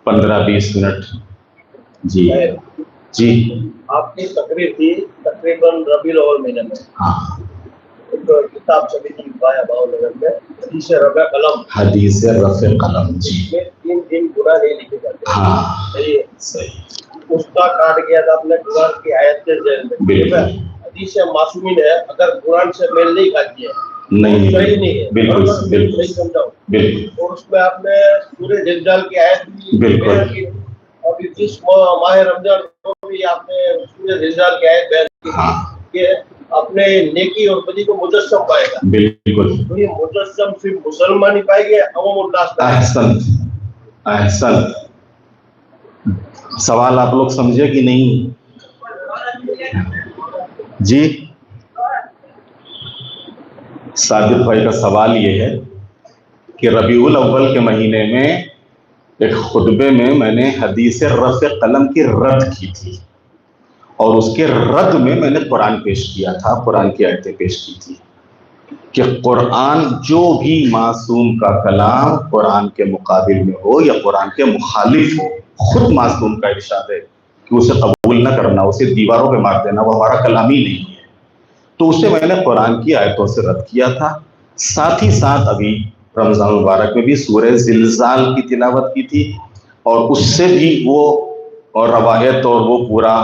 15-20 منٹ. جی جی آپ کی تقریر تھی تقریباً ربیع الاول مہینے میں. ہاں، ایک کتاب چھپی تھی بایا باؤ نگر میں، حدیث رفع قلم. حدیث رفع قلم. جی اس میں 3 دن گناہ نہیں لکھے جاتے. ہاں صحیح ہے. صحیح، اس کا کاٹ کیا تھا آپ نے قرآن کی آیت کے ذیل میں. بالکل. حدیث معصومین ہے، اگر قرآن سے میل نہیں کھاتی ہے نہیں صحیح نہیں ہے. بالکل بالکل صحیح سمجھاؤ. بالکل اور اس میں آپ نے سورہ زلزال کی آیت بھی بالکل. بیان کی. اور اس ماہ رمضان کو بھی آپ نے سورہ زلزال کی آیت بیان کی ہاں کہ اپنے نیکی اور بدی کو مجسم پائے گا. بالکل. تو یہ مجسم صرف مسلمان ہی پائے گا، عوام الناس پائے گا. احسن احسن. سوال آپ لوگ سمجھے کہ نہیں؟ جی صادق بھائی کا سوال یہ ہے کہ ربیع الاول کے مہینے میں ایک خطبے میں میں نے حدیث رفع قلم کی رد کی تھی، اور اس کے رد میں نے قرآن پیش کیا تھا، قرآن کی آیتیں پیش کی تھی کہ قرآن جو بھی معصوم کا کلام قرآن کے مقابل میں ہو یا قرآن کے مخالف ہو، خود معصوم کا ارشاد ہے کہ اسے قبول نہ کرنا، اسے دیواروں پہ مار دینا، وہ ہمارا کلام ہی نہیں ہے. تو اسے میں نے قرآن کی آیتوں سے رد کیا تھا. ساتھ ہی ساتھ ابھی رمضان مبارک میں بھی سورہ زلزال کی تلاوت کی تھی، اور اس سے بھی وہ اور روایت اور وہ پورا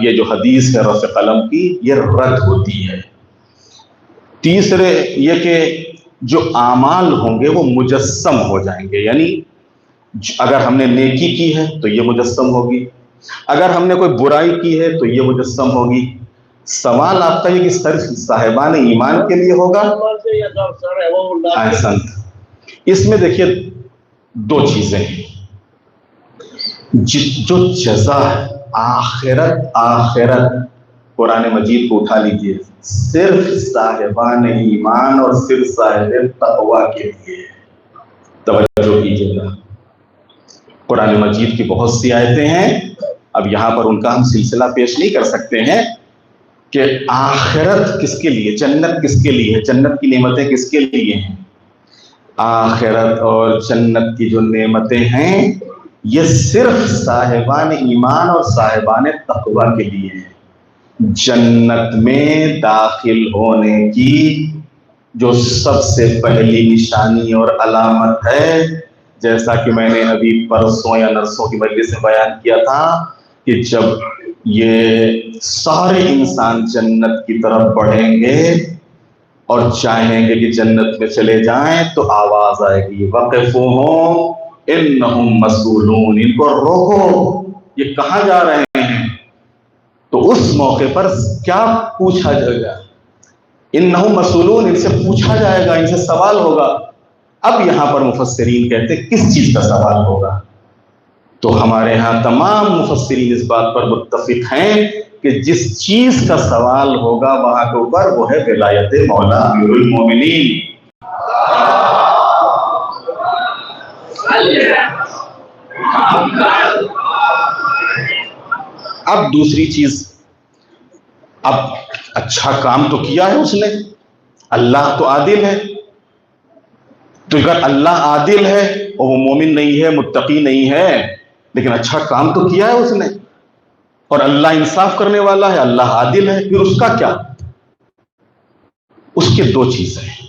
یہ جو حدیث ہے رفع قلم کی یہ رد ہوتی ہے. تیسرے یہ کہ جو اعمال ہوں گے وہ مجسم ہو جائیں گے، یعنی اگر ہم نے نیکی کی ہے تو یہ مجسم ہوگی، اگر ہم نے کوئی برائی کی ہے تو یہ مجسم ہوگی. سوال آپ کا یہ کہ صرف صاحبان ایمان کے لیے ہوگا؟ احسن. اس میں دیکھیے 2 چیزیں ہیں. جو جزا ہے آخرت قرآن مجید کو اٹھا لیجئے، صرف صاحبان ایمان اور صرف صاحب تقوی کے لیے. توجہ کیجیے گا، قرآن مجید کی بہت سی آیتیں ہیں، اب یہاں پر ان کا ہم سلسلہ پیش نہیں کر سکتے ہیں کہ آخرت کس کے لیے، جنت کس کے لیے ہے، جنت کی نعمتیں کس کے لیے ہیں. آخرت اور جنت کی جو نعمتیں ہیں یہ صرف صاحبان ایمان اور صاحبان تقوی کے لیے ہیں. جنت میں داخل ہونے کی جو سب سے پہلی نشانی اور علامت ہے، جیسا کہ میں نے ابھی پرسوں یا نرسوں کی مجلس میں بیان کیا تھا کہ جب یہ سارے انسان جنت کی طرف بڑھیں گے اور چاہیں گے کہ جنت میں چلے جائیں تو آواز آئے گی وقفوہم انہم مسئولون، ان کو روکو، یہ کہاں جا رہے ہیں. تو اس موقع پر کیا پوچھا جائے گا؟ انہم مسئولون، ان سے پوچھا جائے گا، ان سے سوال ہوگا. اب یہاں پر مفسرین کہتے ہیں کس چیز کا سوال ہوگا؟ تو ہمارے ہاں تمام مفسرین اس بات پر متفق ہیں کہ جس چیز کا سوال ہوگا وہاں کے اوپر وہ ہے ولایت مولا امیر المومنین. اب دوسری چیز اب اچھا کام تو کیا ہے اس نے، اللہ تو عادل ہے، تو اگر اللہ عادل ہے اور وہ مومن نہیں ہے، متقی نہیں ہے، لیکن اچھا کام تو کیا ہے اس نے، اور اللہ انصاف کرنے والا ہے، اللہ عادل ہے، پھر اس کا کیا؟ اس کے دو چیزیں ہیں،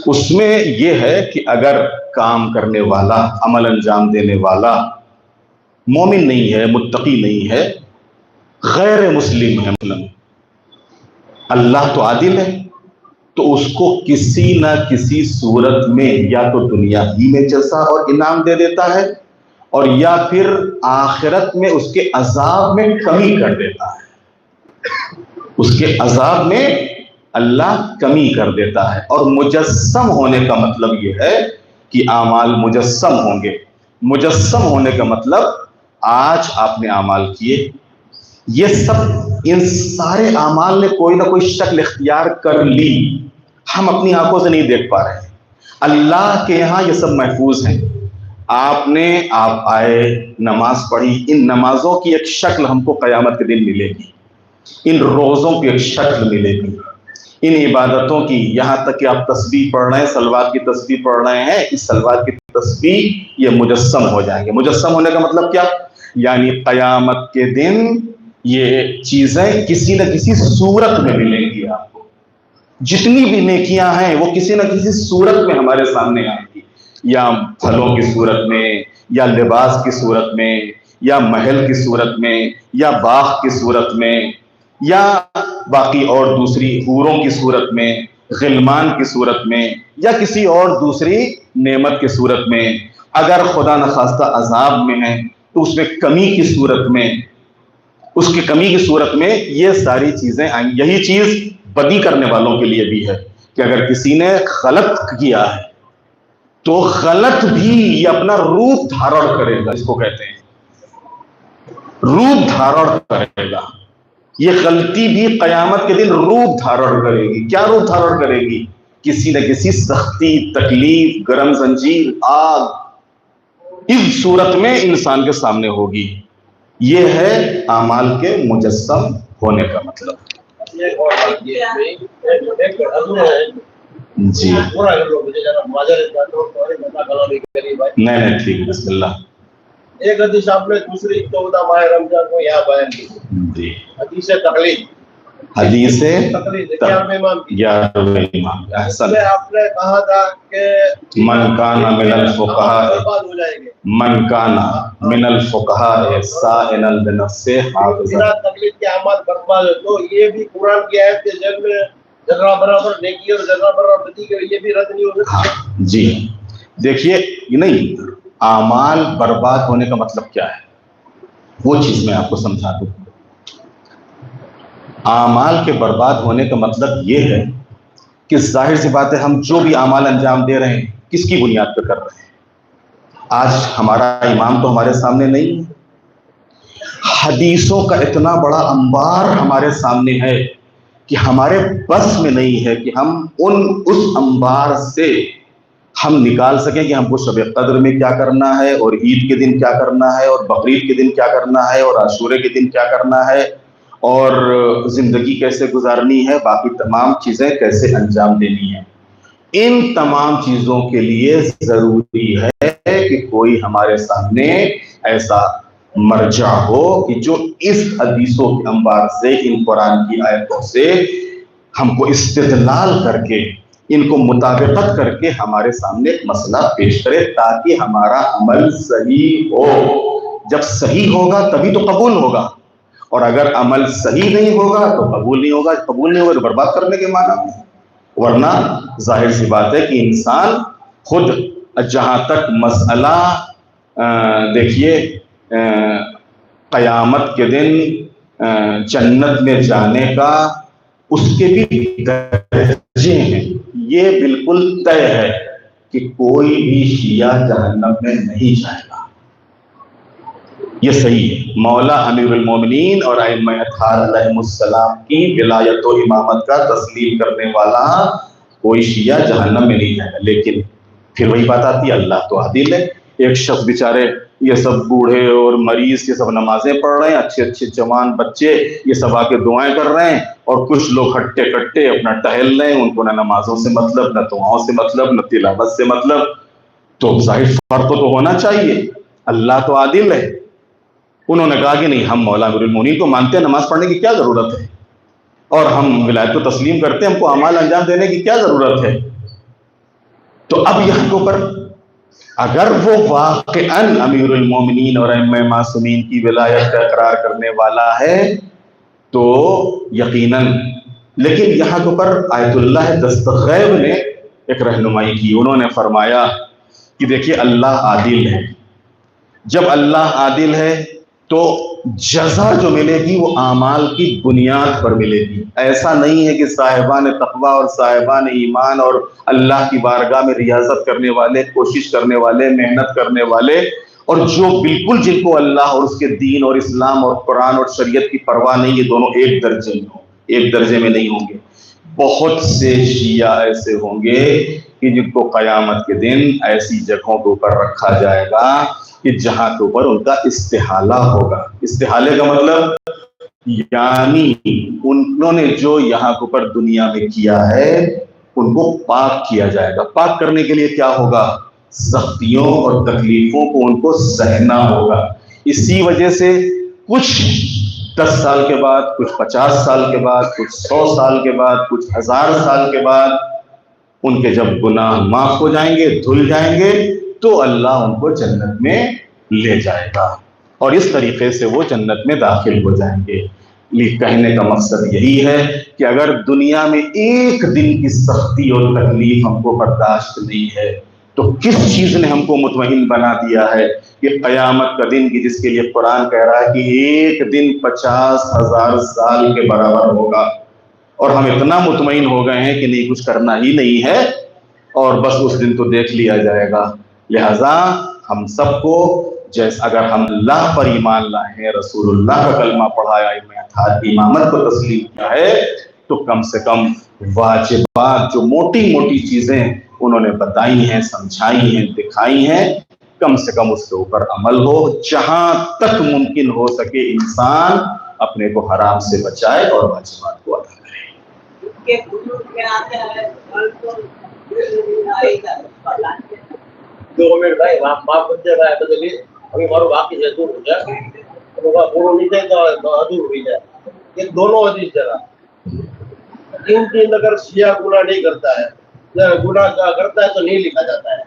اس میں یہ ہے کہ اگر کام کرنے والا، عمل انجام دینے والا مومن نہیں ہے، متقی نہیں ہے، غیر مسلم ہے، اللہ تو عادل ہے، تو اس کو کسی نہ کسی صورت میں یا تو دنیا ہی میں جزا اور انعام دے دیتا ہے، اور یا پھر آخرت میں اس کے عذاب میں کمی کر دیتا ہے، اس کے عذاب میں اللہ کمی کر دیتا ہے۔ اور مجسم ہونے کا مطلب یہ ہے کہ اعمال مجسم ہوں گے۔ مجسم ہونے کا مطلب آج آپ نے اعمال کیے، یہ سب، ان سارے اعمال نے کوئی نہ کوئی شکل اختیار کر لی، ہم اپنی آنکھوں سے نہیں دیکھ پا رہے ہیں، اللہ کے یہاں یہ سب محفوظ ہیں۔ آپ آئے، نماز پڑھی، ان نمازوں کی ایک شکل ہم کو قیامت کے دن ملے گی، ان روزوں کی ایک شکل ملے گی، ان عبادتوں کی، یہاں تک کہ آپ تسبیح پڑھ رہے ہیں، صلوات کی تسبیح پڑھ رہے ہیں، اس صلوات کی تسبیح یہ مجسم ہو جائیں گے۔ مجسم ہونے کا مطلب کیا؟ یعنی قیامت کے دن یہ چیزیں کسی نہ کسی صورت میں ملیں گی آپ کو، جتنی بھی نیکیاں ہیں وہ کسی نہ کسی صورت میں ہمارے سامنے آئیں گی، یا پھلوں کی صورت میں، یا لباس کی صورت میں، یا محل کی صورت میں، یا باغ کی صورت میں، یا باقی اور دوسری حوروں کی صورت میں، غلمان کی صورت میں، یا کسی اور دوسری نعمت کی صورت میں۔ اگر خدا نخواستہ عذاب میں ہے تو اس میں کمی کی صورت میں، اس کی کمی کی صورت میں یہ ساری چیزیں آئیں۔ یہی چیز بدی کرنے والوں کے لیے بھی ہے کہ اگر کسی نے غلط کیا ہے تو غلط بھی یہ اپنا روپ دھارن کرے گا، اس کو کہتے ہیں روپ دھارن کرے گا، یہ غلطی بھی قیامت کے دن روپ دھارن کرے گی۔ کیا روپ دھارن کرے گی؟ کسی نہ کسی سختی، تکلیف، گرم زنجیر، آگ، اس صورت میں انسان کے سامنے ہوگی۔ یہ ہے اعمال کے مجسم ہونے کا مطلب۔ جی نہیں ٹھیک ہے، بسم اللہ۔ ایک حدیث آپ نے دوسری 14 ماہ رمضان کو یہاں بیان کی، جی، حدیث تقلید، حدیث تقلید 11ویں امام کی، 11ویں امام، احسن۔ اس میں آپ نے کہا تھا کہ من کان من الفقہاء، برباد ہو جائیں گے، من کان من الفقہاء سائلا بنفسہ حافظا۔ بنا تقلید کے اعمال برباد ہے، تو یہ بھی قرآن کی آیت کے ذیل میں ذرہ برابر نیکی اور ذرہ برابر بدی کے، یہ بھی رد نہیں ہو سکتا؟ جی دیکھیے، نہیں، اعمال برباد ہونے کا مطلب کیا ہے وہ چیز میں آپ کو سمجھا دوں۔ اعمال کے برباد ہونے کا مطلب یہ ہے کہ ظاہر سی بات ہے، ہم جو بھی اعمال انجام دے رہے ہیں کس کی بنیاد پہ کر رہے ہیں؟ آج ہمارا امام تو ہمارے سامنے نہیں ہے، حدیثوں کا اتنا بڑا انبار ہمارے سامنے ہے کہ ہمارے بس میں نہیں ہے کہ ہم اس انبار سے ہم نکال سکیں کہ ہم کو شب قدر میں کیا کرنا ہے، اور عید کے دن کیا کرنا ہے، اور بقرعید کے دن کیا کرنا ہے، اور عاشورے کے دن کیا کرنا ہے، اور زندگی کیسے گزارنی ہے، باقی تمام چیزیں کیسے انجام دینی ہیں۔ ان تمام چیزوں کے لیے ضروری ہے کہ کوئی ہمارے سامنے ایسا مرجع ہو کہ جو اس حدیثوں کے انبار سے، ان قرآن کی آیتوں سے ہم کو استدلال کر کے، ان کو مطابقت کر کے ہمارے سامنے ایک مسئلہ پیش کرے، تاکہ ہمارا عمل صحیح ہو۔ جب صحیح ہوگا تبھی تو قبول ہوگا، اور اگر عمل صحیح نہیں ہوگا تو قبول نہیں ہوگا۔ قبول نہیں ہوگا تو برباد کرنے کے معنی میں، ورنہ ظاہر سی بات ہے کہ انسان خود، جہاں تک مسئلہ دیکھیے، قیامت کے دن جنت میں جانے کا اس کے بھی درجے ہیں، یہ بالکل طے ہے کہ کوئی بھی شیعہ جہنم میں نہیں جائے گا، یہ صحیح ہے۔ مولا امیر المومنین اور ائمہ اطہار علیہم السلام کی ولایت و امامت کا تسلیم کرنے والا کوئی شیعہ جہنم میں نہیں جائے گا، لیکن پھر وہی بات آتی ہے، اللہ تو عادل ہے۔ ایک شخص بیچارے یہ سب بوڑھے اور مریض یہ سب نمازیں پڑھ رہے ہیں، اچھے اچھے جوان بچے یہ سب آ کے دعائیں کر رہے ہیں، اور کچھ لوگ ہٹے کٹے اپنا ٹہل رہے ہیں، ان کو نہ نمازوں سے مطلب، نہ دعاؤں سے مطلب، نہ تلاوت سے مطلب. تو ظاہر فرق تو ہونا چاہیے. اللہ تو عادل ہے. انہوں نے کہا کہ نہیں، ہم مولا امیر المومنین کو مانتے ہیں، نماز پڑھنے کی کیا ضرورت ہے، اور ہم ولایت کو تسلیم کرتے ہیں، ہم کو اعمال انجام دینے کی کیا ضرورت ہے. تو اب یہاں کے اوپر اگر وہ واقعاً امیر المومنین اور ائمہ معصومین کی ولایت کا اقرار کرنے والا ہے تو یقیناً، لیکن یہاں کے اوپر آیت اللہ دستغیب نے ایک رہنمائی کی. انہوں نے فرمایا کہ دیکھیے اللہ عادل ہے. جب اللہ عادل ہے تو جزا جو ملے گی وہ اعمال کی بنیاد پر ملے گی. ایسا نہیں ہے کہ صاحبان تقویٰ اور صاحبان ایمان اور اللہ کی بارگاہ میں ریاضت کرنے والے، کوشش کرنے والے، محنت کرنے والے، اور جو بالکل جن کو اللہ اور اس کے دین اور اسلام اور قرآن اور شریعت کی پرواہ نہیں، یہ دونوں ایک درجے میں ہوں، ایک درجے میں نہیں ہوں گے. بہت سے شیعہ ایسے ہوں گے کہ جن کو قیامت کے دن ایسی جگہوں کے اوپر رکھا جائے گا کہ جہاں کے اوپر ان کا استحالہ ہوگا. استحالے کا مطلب یعنی انہوں نے جو یہاں کے اوپر دنیا میں کیا ہے ان کو پاک کیا جائے گا. پاک کرنے کے لیے کیا ہوگا؟ سختیوں اور تکلیفوں کو ان کو سہنا ہوگا. اسی وجہ سے کچھ 10 سال کے بعد، کچھ 50 سال کے بعد، کچھ 100 سال کے بعد، کچھ 1000 سال کے بعد ان کے جب گناہ معاف ہو جائیں گے، دھل جائیں گے، تو اللہ ان کو جنت میں لے جائے گا، اور اس طریقے سے وہ جنت میں داخل ہو جائیں گے. کہنے کا مقصد یہی ہے کہ اگر دنیا میں ایک دن کی سختی اور تکلیف ہم کو برداشت نہیں ہے تو کس چیز نے ہم کو مطمئن بنا دیا ہے کہ قیامت کا دن کی جس کے لیے قرآن کہہ رہا ہے کہ ایک دن 50,000 سال کے برابر ہوگا، اور ہم اتنا مطمئن ہو گئے ہیں کہ نہیں، کچھ کرنا ہی نہیں ہے اور بس اس دن تو دیکھ لیا جائے گا. لہذا ہم سب کو جیسے اگر ہم اللہ پر ایمان لائے ہیں، رسول اللہ کا کلمہ پڑھایا، امامت کو تسلیم کیا ہے، تو کم سے کم واجبات جو موٹی موٹی چیزیں انہوں نے بتائی ہیں، سمجھائی ہیں، دکھائی ہیں، کم سے کم اس کے اوپر عمل ہو. جہاں تک ممکن ہو سکے انسان اپنے کو حرام سے بچائے اور واجبات کو ادا کرے. 2 منٹ بھائی معاف کر دے رہا ہے بدلی ابھی مارو باقی سے دور ہو جائے پورو نہیں جائے تو ادھور ہو جائے. یہ دونوں حدیث جگہ ان دن اگر شیعہ گناہ نہیں کرتا ہے، گناہ کرتا ہے تو نہیں لکھا جاتا ہے.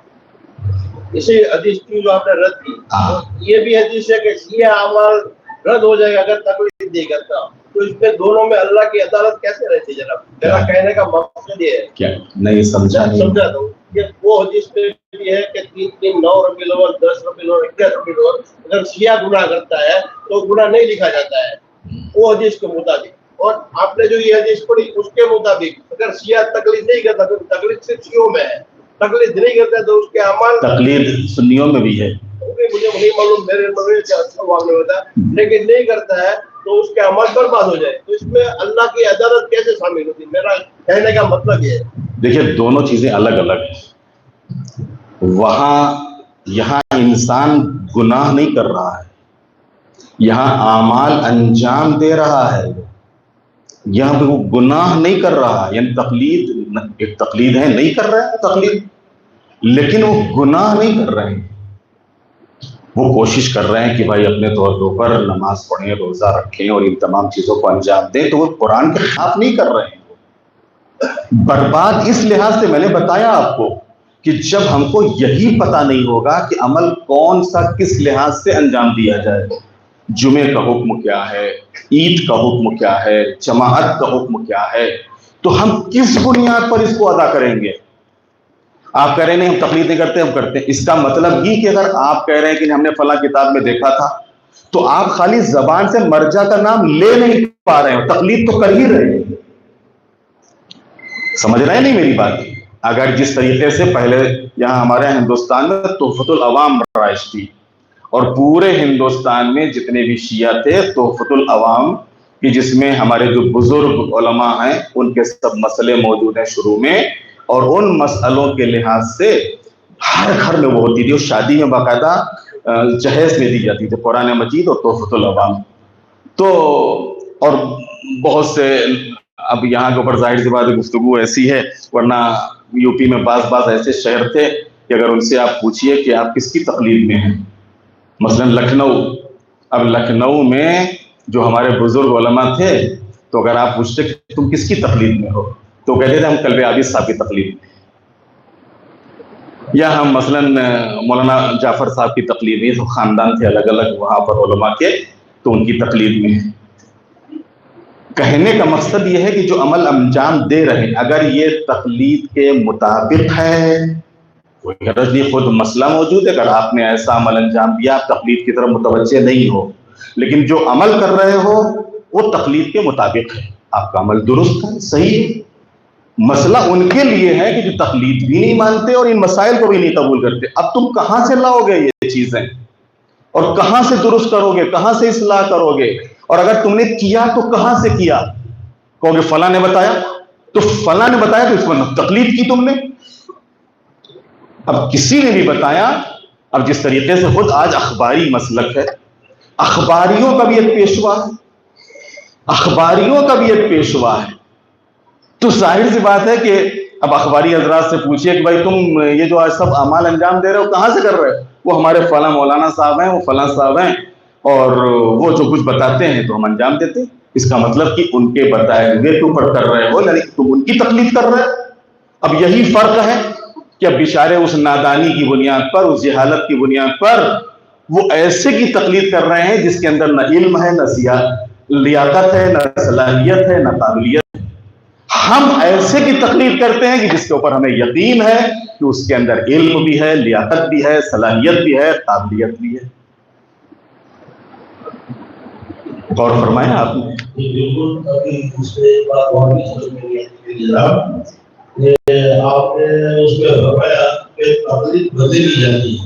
اسی حدیث کی جو آپ نے رد کی، یہ بھی حدیث ہے کہ شیعہ اعمال رد ہو جائے گا اگر تقلید نہیں کرتا. تو اس میں دونوں میں اللہ کی عدالت کیسے رہتی ہے جناب؟ میرا کہنے کا مقصد یہ ہے، کیا نہیں سمجھا دوں کہ وہ حدیث میں بھی ہے کہ 3 9 ربیع الاول 10 ربیع الاول 11 ربیع الاول اگر شیعہ گناہ کرتا ہے تو گناہ نہیں لکھا جاتا ہے وہ حدیث کے مطابق. اور آپ نے جو یہ حدیث پڑھی اس کے مطابق اگر شیعہ تقلید نہیں کرتا تو تقلید صرف شیعوں میں ہے، تقلید نہیں کرتا تو اس کے اعمال تقلید سنیوں میں بھی ہے. مجھے نہیں معلوم، میرے معاملے ہوتا ہے، لیکن نہیں کرتا ہے تو اس کے عمل برباد ہو جائے. تو اس میں اللہ کی عدالت کیسے شامل ہوتی ہے؟ میرا کہنے کا مطلب یہ ہے. دیکھیے دونوں چیزیں الگ الگ ہیں. یہاں انسان گناہ نہیں کر رہا ہے، یہاں اعمال انجام دے رہا ہے، یہاں پہ وہ گناہ نہیں کر رہا. یعنی ایک تقلید ہے، نہیں کر رہے ہیں تقلید، لیکن وہ گناہ نہیں کر رہے ہیں. وہ کوشش کر رہے ہیں کہ بھائی اپنے طور کے اوپر نماز پڑھیں، روزہ رکھیں اور ان تمام چیزوں کو انجام دیں، تو وہ قرآن کے خلاف نہیں کر رہے ہیں. برباد اس لحاظ سے میں نے بتایا آپ کو کہ جب ہم کو یہی پتہ نہیں ہوگا کہ عمل کون سا کس لحاظ سے انجام دیا جائے، جمعے کا حکم کیا ہے، عید کا حکم کیا ہے، جماعت کا حکم کیا ہے، تو ہم کس بنیاد پر اس کو ادا کریں گے. آپ کہہ رہے ہیں نہیں ہم تقلید نہیں کرتے، ہم کرتے ہیں. اس کا مطلب یہ کہ اگر آپ کہہ رہے ہیں کہ ہم نے فلاں کتاب میں دیکھا تھا، تو آپ خالی زبان سے مرجع کا نام لے نہیں پا رہے ہیں، تقلید تو کر ہی رہے ہیں. سمجھ رہے ہیں نہیں میری بات؟ اگر جس طریقے سے پہلے یہاں ہمارے ہندوستان میں تحفۃ العوام رائج تھی، اور پورے ہندوستان میں جتنے بھی شیعہ تھے تحفۃ العوام کی، جس میں ہمارے جو بزرگ علماء ہیں ان کے سب مسئلے موجود ہیں شروع میں، اور ان مسئلوں کے لحاظ سے ہر گھر میں وہ ہوتی تھی. اور شادی میں باقاعدہ جہیز میں دی جاتی تھی، قرآن مجید اور تحفۃ العوام. تو اور بہت سے، اب یہاں کے اوپر ظاہر سی بات ہے گفتگو ایسی ہے، ورنہ یو پی میں بعض ایسے شہر تھے کہ اگر ان سے آپ پوچھئے کہ آپ کس کی تقلید میں ہیں، مثلا لکھنؤ، اب لکھنؤ میں جو ہمارے بزرگ علماء تھے، تو اگر آپ پوچھتے کہ تم کس کی تقلید میں ہو، تو کہتے تھے ہم کلب عابد صاحب کی تقلید میں، یا ہم مثلا مولانا جعفر صاحب کی تقلید میں، تو خاندان تھے الگ الگ وہاں پر علماء کے، تو ان کی تقلید میں. کہنے کا مقصد یہ ہے کہ جو عمل انجام دے رہے ہیں اگر یہ تقلید کے مطابق ہے، کوئی غرض نہیں، خود مسئلہ موجود ہے، اگر آپ نے ایسا عمل انجام دیا آپ تقلید کی طرف متوجہ نہیں ہو، لیکن جو عمل کر رہے ہو وہ تقلید کے مطابق ہے، آپ کا عمل درست ہے، صحیح ہے. مسئلہ ان کے لیے ہے کہ جو تقلید بھی نہیں مانتے اور ان مسائل کو بھی نہیں قبول کرتے. اب تم کہاں سے لاؤ گے یہ چیزیں، اور کہاں سے درست کرو گے، کہاں سے اصلاح کرو گے؟ اور اگر تم نے کیا تو کہاں سے کیا؟ کہو گے فلاں نے بتایا، تو فلاں نے بتایا تو اس پر تقلید کی تم نے. اب کسی نے بھی بتایا. اب جس طریقے سے خود آج اخباری مسلک ہے، اخباریوں کا بھی ایک پیشوا ہے، اخباریوں کا بھی ایک پیشوا ہے، تو ظاہر سی بات ہے کہ اب اخباری حضرات سے پوچھئے کہ بھائی تم یہ جو آج سب اعمال انجام دے رہے ہو کہاں سے کر رہے ہو؟ وہ ہمارے فلاں مولانا صاحب ہیں، وہ فلاں صاحب ہیں، اور وہ جو کچھ بتاتے ہیں تو ہم انجام دیتے ہیں. اس کا مطلب کہ ان کے بتائے ہوئے کے اوپر کر رہے ہو، یعنی تم ان کی تقلید کر رہے ہو. اب یہی فرق ہے کہ اب بیچارے اس نادانی کی بنیاد پر، اس جہالت کی بنیاد پر وہ ایسے کی تقلید کر رہے ہیں جس کے اندر نہ علم ہے، نہ لیاقت ہے، نہ صلاحیت ہے، نہ قابلیت ہے. ہم ایسے کی تقلید کرتے ہیں کہ جس کے اوپر ہمیں یقین ہے کہ اس کے اندر علم بھی ہے، لیاقت بھی ہے، صلاحیت بھی ہے، قابلیت بھی ہے. غور فرمایا آپ نے؟ بالکل. ابھی دوسرے بات اور بھی سمجھ میں نہیں آتی کہ جناب آپ نے اس میں فرمایا کہ تقلید بدلی جاتی ہے،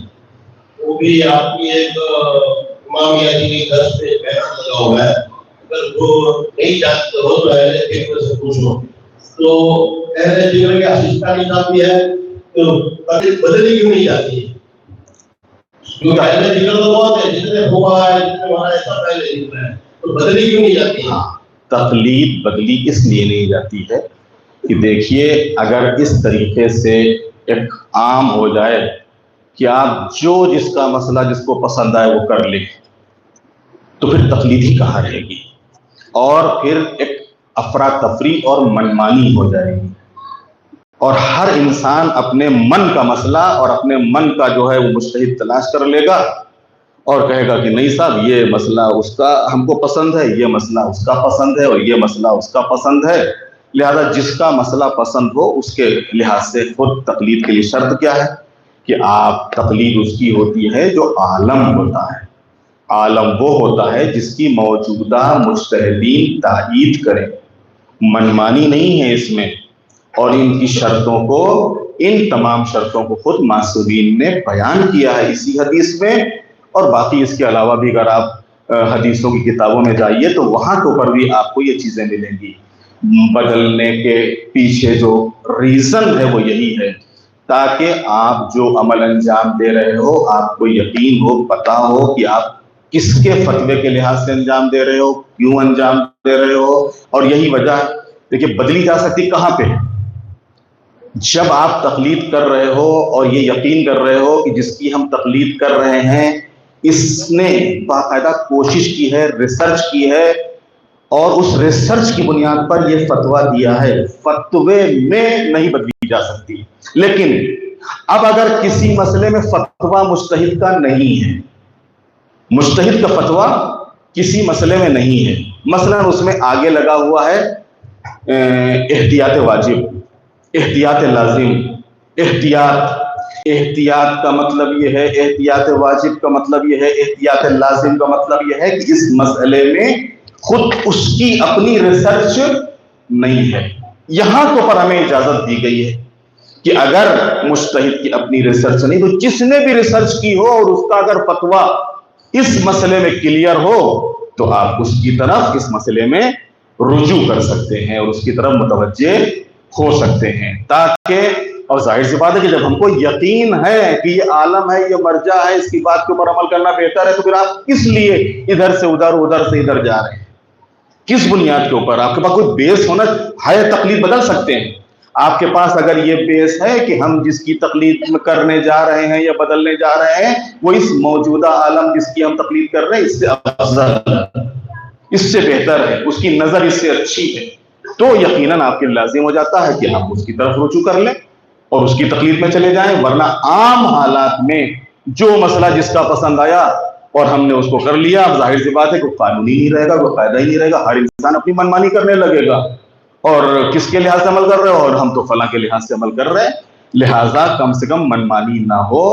وہ بھی آپ کی ایک امامیہ کی درس پہ بیان لگا ہوا ہے. اگر وہ نہیں جانتے ہو تو اہل فکر سے پوچھو. تو اہل فکر کے اسسٹانی صاحب بھی ہے، تو تقلید بدلی کیوں نہیں جاتی ہے؟ کیونکہ اہل فکر تو بہت ہے، جتنے ہوا ہے، جتنے وہاں ایسا پہلے نہیں ہے، تو بدلی کیوں نہیں جاتی ہے؟ تقلید بدلی اس لیے نہیں جاتی ہے کہ دیکھیے اگر اس طریقے سے ایک عام ہو جائے کہ آپ جو جس کا مسئلہ جس کو پسند آئے وہ کر لیں، تو پھر تقلید ہی کہاں رہے گی، اور پھر ایک افراتفری اور منمانی ہو جائے گی، اور ہر انسان اپنے من کا مسئلہ اور اپنے من کا جو ہے وہ مجتہد تلاش کر لے گا اور کہے گا کہ نہیں صاحب یہ مسئلہ اس کا ہم کو پسند ہے، یہ مسئلہ اس کا پسند ہے، اور یہ مسئلہ اس کا پسند ہے. لہذا جس کا مسئلہ پسند ہو اس کے لحاظ سے خود تقلید کے لیے شرط کیا ہے کہ آپ تقلید اس کی ہوتی ہے جو عالم ہوتا ہے. عالم وہ ہوتا ہے جس کی موجودہ مجتہدین تائید کریں، منمانی نہیں ہے اس میں. اور ان کی شرطوں کو، ان تمام شرطوں کو خود معصومین نے بیان کیا ہے اسی حدیث میں. اور باقی اس کے علاوہ بھی اگر آپ حدیثوں کی کتابوں میں جائیے تو وہاں کے اوپر بھی آپ کو یہ چیزیں ملیں گی. بدلنے کے پیچھے جو ریزن ہے وہ یہی ہے تاکہ آپ جو عمل انجام دے رہے ہو آپ کو یقین ہو، پتہ ہو کہ آپ کس کے فتوے کے لحاظ سے انجام دے رہے ہو، کیوں انجام دے رہے ہو. اور یہی وجہ دیکھیے بدلی جا سکتی کہاں پہ؟ جب آپ تقلید کر رہے ہو اور یہ یقین کر رہے ہو کہ جس کی ہم تقلید کر رہے ہیں اس نے باقاعدہ کوشش کی ہے، ریسرچ کی ہے، اور اس ریسرچ کی بنیاد پر یہ فتویٰ دیا ہے. فتوے میں نہیں بدلی جا سکتی. لیکن اب اگر کسی مسئلے میں فتویٰ مجتہد کا نہیں ہے، مجتہد کا فتویٰ کسی مسئلے میں نہیں ہے، مثلا اس میں آگے لگا ہوا ہے احتیاط واجب، احتیاط لازم، احتیاط کا مطلب یہ ہے، احتیاط واجب کا مطلب یہ ہے، احتیاط لازم کا مطلب یہ ہے کہ اس مسئلے میں خود اس کی اپنی ریسرچ نہیں ہے. یہاں تو پر ہمیں اجازت دی گئی ہے کہ اگر مجتہد کی اپنی ریسرچ نہیں تو جس نے بھی ریسرچ کی ہو اور اس کا اگر فتویٰ اس مسئلے میں کلیئر ہو تو آپ اس کی طرف اس مسئلے میں رجوع کر سکتے ہیں اور اس کی طرف متوجہ ہو سکتے ہیں، تاکہ اور ظاہر سی بات ہے کہ جب ہم کو یقین ہے کہ یہ عالم ہے، یہ مرجع ہے، اس کی بات کے اوپر عمل کرنا بہتر ہے، تو پھر آپ کس لیے ادھر سے ادھر، ادھر سے ادھر جا رہے ہیں؟ کس بنیاد کے اوپر؟ آپ کے پاس کوئی بیس ہونا ہے، تقلید بدل سکتے ہیں۔ آپ کے پاس اگر یہ بیس ہے کہ ہم جس کی تقلید کرنے جا رہے ہیں یا بدلنے جا رہے ہیں وہ اس موجودہ عالم جس کی ہم تقلید کر رہے ہیں اس سے افضل ہے، اس سے بہتر ہے، اس کی نظر اس سے اچھی ہے، تو یقیناً آپ کے لازم ہو جاتا ہے کہ ہم اس کی طرف رجوع کر لیں اور اس کی تقلید میں چلے جائیں۔ ورنہ عام حالات میں جو مسئلہ جس کا پسند آیا اور ہم نے اس کو کر لیا، اب ظاہر سی بات ہے کہ قانونی نہیں رہے گا، کوئی قاعدہ ہی نہیں رہے گا، ہر انسان اپنی منمانی کرنے لگے گا، اور کس کے لحاظ سے عمل کر رہے ہو؟ اور ہم تو فلاں کے لحاظ سے عمل کر رہے ہیں۔ لہٰذا کم سے کم منمانی نہ ہو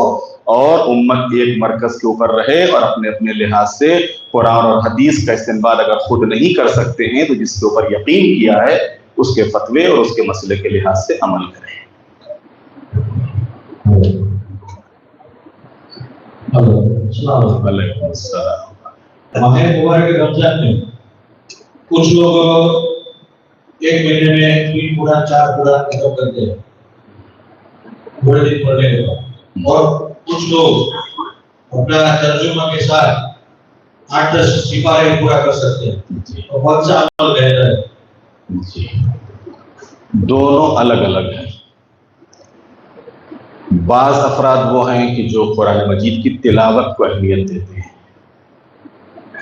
اور امت ایک مرکز کے اوپر رہے، اور اپنے اپنے لحاظ سے قرآن اور حدیث کا استنباط اگر خود نہیں کر سکتے ہیں تو جس کے اوپر یقین کیا ہے اس کے فتوے اور اس کے مسئلے کے لحاظ سے عمل کریں۔ وعلیکم السلام۔ ماہ مبارک رمضان میں کچھ لوگ ایک مہینے میں 3 پورا 4 پورا ختم کرتے ہیں تھوڑے دن پڑھنے کے بعد، اور کچھ لوگ اپنا ترجمہ کے ساتھ 8-10 سپارے پورا کر سکتے ہیں، اور کون سا عمل بہتر ہے؟ جی، دونوں الگ الگ ہیں۔ بعض افراد وہ ہیں کہ جو قرآن مجید کی تلاوت کو اہمیت دیتے ہیں،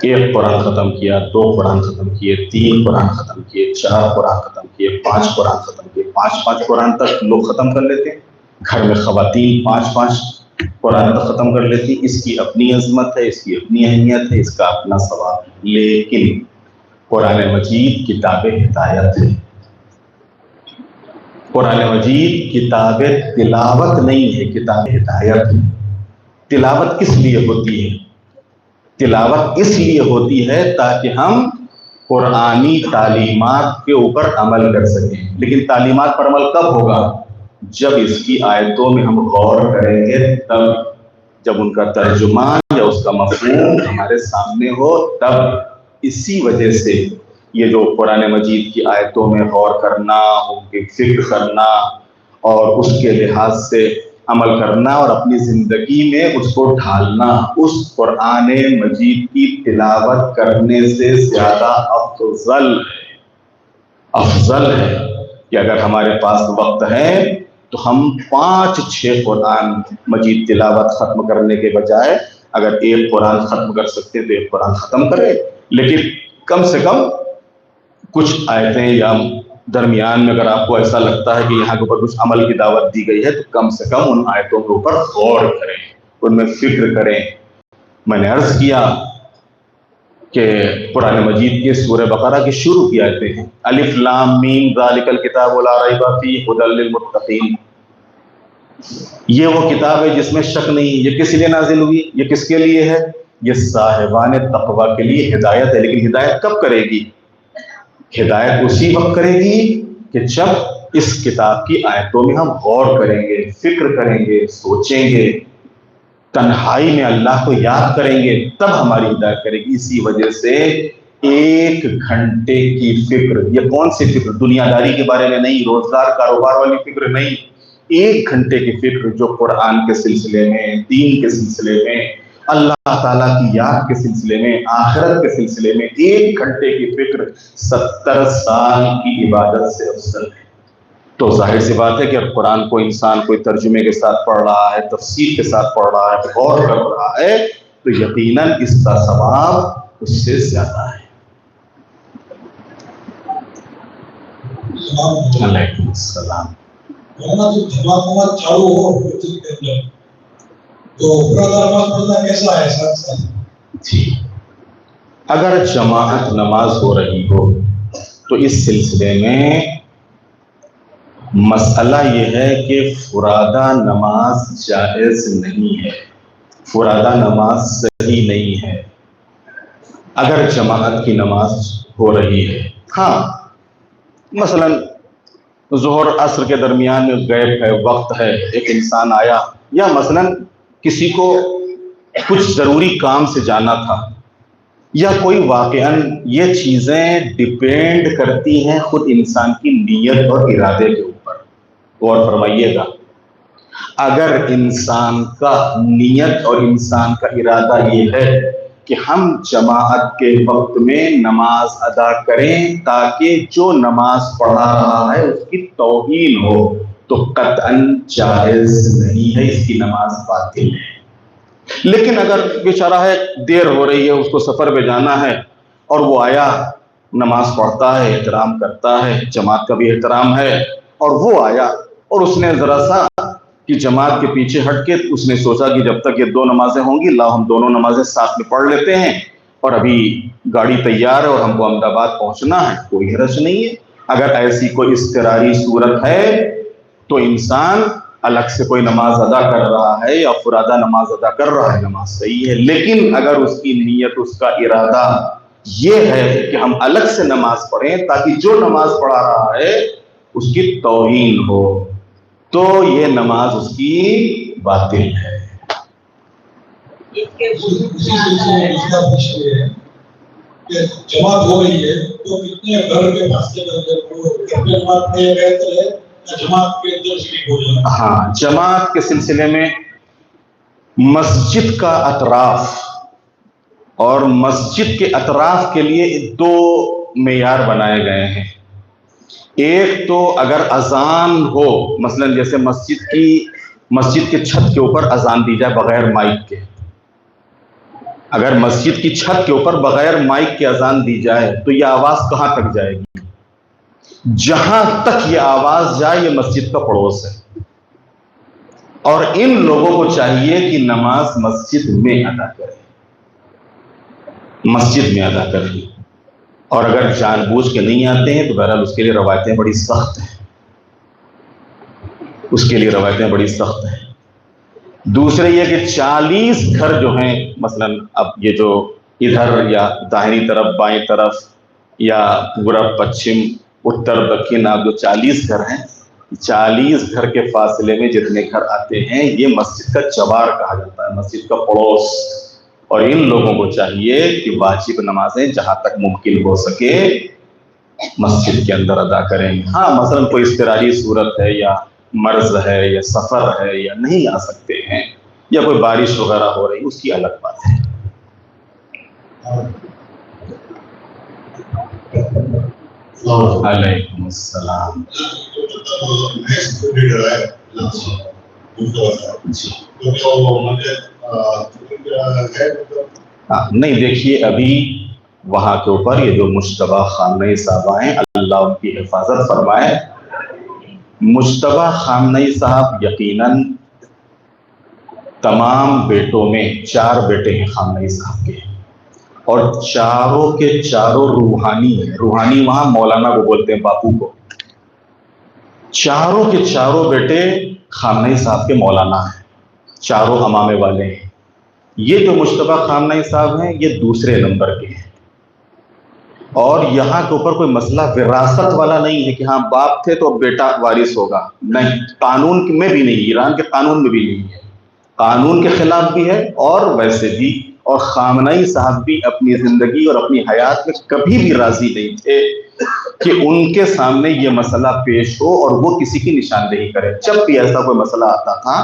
1 قرآن ختم کیا، 2 قرآن ختم کیے، 3 قرآن ختم کیے، 4 قرآن ختم کیے، 5 قرآن ختم کیے، 5 قرآن تک لوگ ختم کر لیتے ہیں۔ گھر میں خواتین 5 قرآن تک ختم کر لیتی، اس کی اپنی عظمت ہے، اس کی اپنی اہمیت ہے، اس کا اپنا ثواب ہے، لیکن قرآن مجید کتاب ہدایت ہے۔ قرآن مجید کتاب تلاوت نہیں ہے، کتاب ہدایت ہے۔ تلاوت کس لیے ہوتی ہے؟ تلاوت اس لیے ہوتی ہے تاکہ ہم قرآنی تعلیمات کے اوپر عمل کر سکیں، لیکن تعلیمات پر عمل کب ہوگا؟ جب اس کی آیتوں میں ہم غور کریں گے، تب جب ان کا ترجمان یا اس کا مفہوم ہمارے سامنے ہو تب۔ اسی وجہ سے یہ جو قرآن مجید کی آیتوں میں غور کرنا، ان کی فکر کرنا اور اس کے لحاظ سے عمل کرنا اور اپنی زندگی میں اس کو ڈھالنا، اس قرآن مجید کی تلاوت کرنے سے زیادہ افضل ہے کہ اگر ہمارے پاس وقت ہے تو ہم 5-6 قرآن مجید تلاوت ختم کرنے کے بجائے اگر 1 قرآن ختم کر سکتے تو 1 قرآن ختم کریں، لیکن کم سے کم کچھ آیتیں یا درمیان میں اگر آپ کو ایسا لگتا ہے کہ یہاں کے اوپر کچھ عمل کی دعوت دی گئی ہے تو کم سے کم ان آیتوں کے اوپر غور کریں، ان میں فکر کریں۔ میں نے عرض کیا کہ قرآن مجید کے سورہ بقرہ کی شروع کی آیتیں ہیں، الف لام میم ذالک الکتاب لا ریب فیہ ھدی للمتقین۔ یہ وہ کتاب ہے جس میں شک نہیں۔ یہ کس لیے نازل ہوئی؟ یہ کس کے لیے ہے؟ یہ صاحبان تقویٰ کے لیے ہدایت ہے۔ لیکن ہدایت کب کرے گی؟ ہدایت اسی وقت کرے گی کہ جب اس کتاب کی آیتوں میں ہم غور کریں گے، فکر کریں گے، سوچیں گے، تنہائی میں اللہ کو یاد کریں گے، تب ہماری ہدایت کرے گی۔ اسی وجہ سے 1 گھنٹے کی فکر، یہ کون سی فکر؟ دنیا داری کے بارے میں نہیں، روزگار کاروبار والی فکر نہیں، 1 گھنٹے کی فکر جو قرآن کے سلسلے میں، دین کے سلسلے میں، اللہ تعالیٰ کی یاد کے سلسلے میں، آخرت کے سلسلے میں 1 گھنٹے کی فکر 70 سال کی عبادت سے افضل ہے۔ تو ظاہر سی بات ہے کہ اگر قرآن کو انسان کوئی ترجمے کے ساتھ پڑھ رہا ہے، تفسیر کے ساتھ پڑھ رہا ہے، غور کر رہا ہے، تو یقیناً اس کا ثواب اس سے زیادہ ہے۔ علیکم السلام۔ جماعت چالو ہو تو پڑھنا کیسا ہے؟ جی، اگر جماعت نماز ہو رہی ہو تو اس سلسلے میں مسئلہ یہ ہے کہ فرادہ نماز جائز نہیں ہے، فرادہ نماز صحیح نہیں ہے اگر جماعت کی نماز ہو رہی ہے۔ ہاں، مثلا ظہر عصر کے درمیان میں غیب ہے، وقت ہے، ایک انسان آیا، یا مثلا کسی کو کچھ ضروری کام سے جانا تھا، یا کوئی واقعاً، یہ چیزیں ڈیپینڈ کرتی ہیں خود انسان کی نیت اور ارادے کے اوپر۔ غور فرمائیے گا، اگر انسان کا نیت اور انسان کا ارادہ یہ ہے کہ ہم جماعت کے وقت میں نماز ادا کریں تاکہ جو نماز پڑھا رہا ہے اس کی توہین ہو، تو قطعاً جائز نہیں ہے، اس کی نماز باطل ہے۔ لیکن اگر بیچارہ ہے، دیر ہو رہی ہے، اس کو سفر پہ جانا ہے اور وہ آیا، نماز پڑھتا ہے، احترام کرتا ہے، جماعت کا بھی احترام ہے، اور وہ آیا اور اس نے ذرا سا کہ جماعت کے پیچھے ہٹ کے اس نے سوچا کہ جب تک یہ دو نمازیں ہوں گی لا ہم دونوں نمازیں ساتھ میں پڑھ لیتے ہیں، اور ابھی گاڑی تیار ہے اور ہم کو احمد آباد پہنچنا ہے، کوئی حرج نہیں ہے۔ اگر ایسی کوئی اضطراری صورت ہے تو انسان الگ سے کوئی نماز ادا کر رہا ہے یا فرادہ نماز ادا کر رہا ہے، نماز صحیح ہے۔ لیکن اگر اس کی نیت، اس کا ارادہ یہ ہے کہ ہم الگ سے نماز پڑھیں تاکہ جو نماز پڑھا رہا ہے اس کی توہین ہو، تو یہ نماز اس کی باطل ہے۔ اسی سلسلے میں دوسرا پوچھ یہ ہے کہ جماعت ہو رہی ہے تو کتنے گھر کے فاصلے میں جماعت میں بہتر ہے یا جماعت کے اندر شریک ہو جائے؟ ہاں، جماعت کے سلسلے میں مسجد کا اطراف اور مسجد کے اطراف کے لیے دو معیار بنائے گئے ہیں۔ ایک تو اگر اذان ہو، مثلا جیسے مسجد کے چھت کے اوپر اذان دی جائے بغیر مائک کے، اگر مسجد کی چھت کے اوپر بغیر مائک کے اذان دی جائے تو یہ آواز کہاں تک جائے گی؟ جہاں تک یہ آواز جائے یہ مسجد کا پڑوس ہے، اور ان لوگوں کو چاہیے کہ نماز مسجد میں ادا کریں، مسجد میں ادا کریں۔ اور اگر جان بوجھ کے نہیں آتے ہیں تو بہرحال اس کے لیے روایتیں بڑی سخت ہیں، اس کے لیے روایتیں بڑی سخت ہیں۔ دوسرے یہ کہ 40 گھر جو ہیں، مثلا اب یہ جو ادھر یا داہنی طرف، بائیں طرف یا پورب پچھم اتر دکن، آپ جو 40 گھر ہیں، 40 گھر کے فاصلے میں جتنے گھر آتے ہیں یہ مسجد کا جوار کہا جاتا ہے، مسجد کا پڑوس، اور ان لوگوں کو چاہیے کہ واجب نمازیں جہاں تک ممکن ہو سکے مسجد کے اندر ادا کریں۔ ہاں مثلا کوئی اضطراری صورت ہے یا مرض ہے یا سفر ہے یا نہیں آ سکتے ہیں یا کوئی بارش وغیرہ ہو رہی، اس کی الگ بات ہے۔ علیکم السلام۔ نہیں دیکھیے، ابھی وہاں کے اوپر یہ جو مشتبہ خامنئی صاحبہ ہیں، اللہ ان کی حفاظت فرمائے، مشتبہ خامنئی صاحب یقیناً تمام بیٹوں میں 4 بیٹے ہیں خامنئی صاحب کے، اور چاروں کے چاروں روحانی ہیں۔ روحانی وہاں مولانا کو بولتے ہیں، باپو کو۔ چاروں کے چاروں بیٹے خامنئی صاحب کے مولانا ہیں، چاروں امامے والے ہیں۔ یہ جو مشتبہ خامنئی صاحب ہیں یہ دوسرے نمبر کے ہیں، اور یہاں کے اوپر کوئی مسئلہ وراثت والا نہیں ہے کہ ہاں باپ تھے تو بیٹا وارث ہوگا، نہیں، قانون میں بھی نہیں، ایران کے قانون میں بھی نہیں ہے، قانون کے خلاف بھی ہے اور ویسے بھی۔ اور خامنئی صاحب بھی اپنی زندگی اور اپنی حیات میں کبھی بھی راضی نہیں تھے کہ ان کے سامنے یہ مسئلہ پیش ہو اور وہ کسی کی نشاندہی کرے۔ جب بھی ایسا کوئی مسئلہ آتا تھا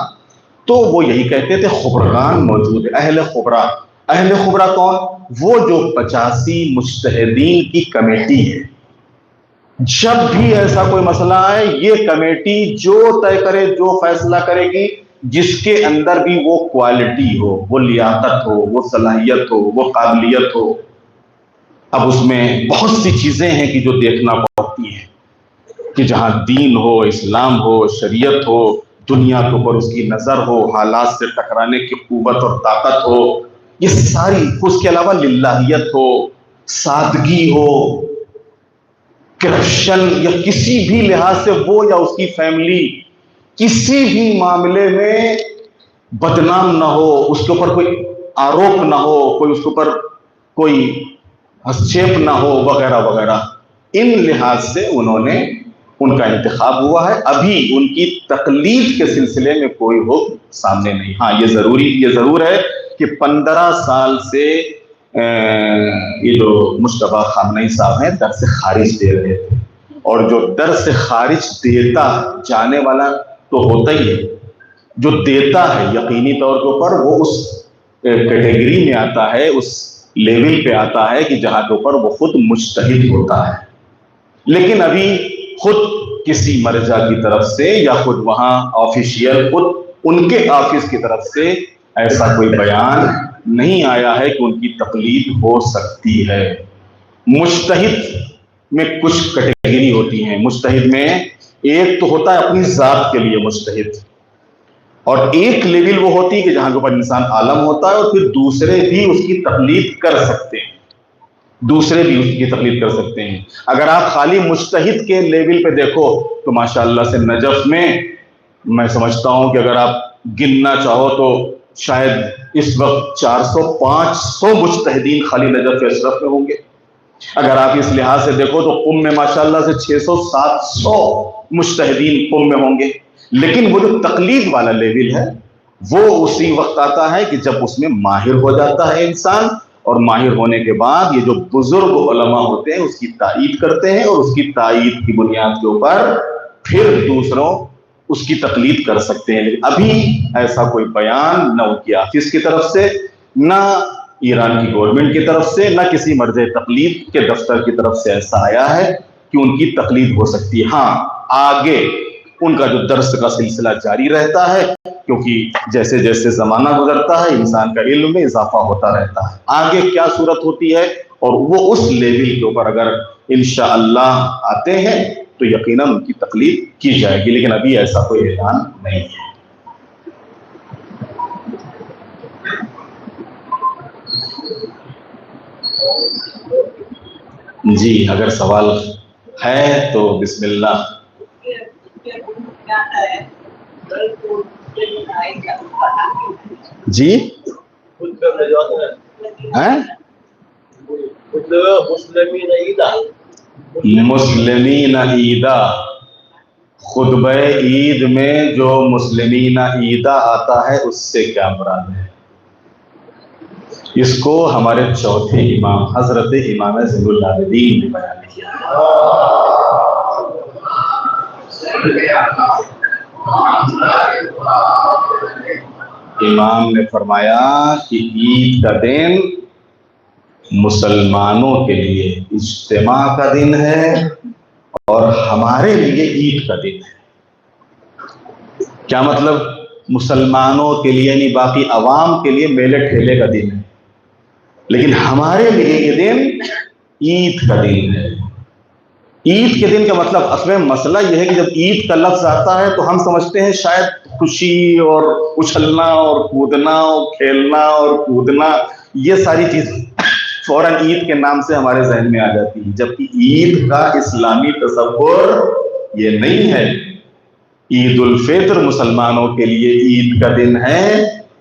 تو وہ یہی کہتے تھے خبرگان موجود ہے، اہل خبرہ۔ اہل خبرہ کون؟ وہ جو 85 مجتہدین کی کمیٹی ہے، جب بھی ایسا کوئی مسئلہ آئے یہ کمیٹی جو طے کرے، جو فیصلہ کرے گی، جس کے اندر بھی وہ کوالٹی ہو، وہ لیاقت ہو، وہ صلاحیت ہو، وہ قابلیت ہو۔ اب اس میں بہت سی چیزیں ہیں کہ جو دیکھنا پڑتی ہیں، کہ جہاں دین ہو، اسلام ہو، شریعت ہو، دنیا کے اوپر اس کی نظر ہو، حالات سے ٹکرانے کی قوت اور طاقت ہو، یہ ساری، اس کے علاوہ للہیت ہو، سادگی ہو، کرپشن یا کسی بھی لحاظ سے وہ یا اس کی فیملی کسی بھی معاملے میں بدنام نہ ہو، اس کے اوپر کوئی آروپ نہ ہو، کوئی اس کے اوپر کوئی ہستچیپ نہ ہو، وغیرہ وغیرہ۔ ان لحاظ سے انہوں نے، ان کا انتخاب ہوا ہے۔ ابھی ان کی تقلید کے سلسلے میں کوئی حکم سامنے نہیں۔ ہاں یہ ضرور ہے کہ 15 سال سے یہ جو مشتبہ خامنئی صاحب ہیں درس خارج دے رہے تھے، اور جو درس خارج دیتا جانے والا تو ہوتا ہی ہے، جو دیتا ہے یقینی طور کے اوپر وہ اس کیٹیگری میں آتا ہے، اس لیول پہ آتا ہے کہ جہاں کے اوپر وہ خود مجتہد ہوتا ہے. لیکن ابھی خود کسی مرجع کی طرف سے یا خود وہاں آفیشیل خود ان کے آفس کی طرف سے ایسا کوئی بیان نہیں آیا ہے کہ ان کی تقلید ہو سکتی ہے. مجتہد میں کچھ کیٹیگری ہوتی ہیں. مجتہد میں ایک تو ہوتا ہے اپنی ذات کے لیے مجتہد، اور ایک لیول وہ ہوتی ہے کہ جہاں کے اوپر انسان عالم ہوتا ہے اور پھر دوسرے بھی اس کی تقلید کر سکتے ہیں. دوسرے بھی اس کی تقلید کر سکتے ہیں. اگر آپ خالی مجتہد کے لیول پہ دیکھو تو ماشاءاللہ سے نجف میں سمجھتا ہوں کہ اگر آپ گننا چاہو تو شاید اس وقت 400-500 مجتہدین خالی نجف اشرف میں ہوں گے. اگر آپ اس لحاظ سے دیکھو تو قم میں ماشاءاللہ سے 600-700 مجتہدین قم میں ہوں گے. لیکن وہ جو تقلید والا لیول ہے وہ اسی وقت آتا ہے کہ جب اس میں ماہر ہو جاتا ہے انسان، اور ماہر ہونے کے بعد یہ جو بزرگ علماء ہوتے ہیں اس کی تائید کرتے ہیں، اور اس کی تائید کی بنیاد کے اوپر پھر دوسروں اس کی تقلید کر سکتے ہیں. لیکن ابھی ایسا کوئی بیان نہ ان کی آفس کی طرف سے، نہ ایران کی گورنمنٹ کی طرف سے، نہ کسی مرجع تقلید کے دفتر کی طرف سے ایسا آیا ہے کہ ان کی تقلید ہو سکتی ہے. ہاں آگے ان کا جو درس کا سلسلہ جاری رہتا ہے، کیونکہ جیسے جیسے زمانہ گزرتا ہے انسان کا علم میں اضافہ ہوتا رہتا ہے. آگے کیا صورت ہوتی ہے اور وہ اس لیول کے اوپر اگر انشاءاللہ آتے ہیں تو یقیناً ان کی تقلید کی جائے گی. لیکن ابھی ایسا کوئی اعلان نہیں ہے. جی اگر سوال ہے تو بسم اللہ. جی مسلمین عیدہ، خطبہ عید میں جو مسلمین عیدہ آتا ہے اس سے کیا مراد ہے؟ اس کو ہمارے چوتھے امام حضرت امام زین العابدین نے بیان کیا ہے. امام نے فرمایا کہ عید کا دن مسلمانوں کے لیے اجتماع کا دن ہے اور ہمارے لیے عید کا دن ہے. کیا مطلب؟ مسلمانوں کے لیے یعنی باقی عوام کے لیے میلے ٹھیلے کا دن ہے، لیکن ہمارے لیے یہ دن عید کا دن ہے. عید کے دن کا مطلب اصل میں مسئلہ یہ ہے کہ جب عید کا لفظ آتا ہے تو ہم سمجھتے ہیں شاید خوشی اور اچھلنا اور کودنا اور کھیلنا اور کودنا، یہ ساری چیزیں فوراً عید کے نام سے ہمارے ذہن میں آ جاتی ہے، جبکہ عید کا اسلامی تصور یہ نہیں ہے. عید الفطر مسلمانوں کے لیے عید کا دن ہے.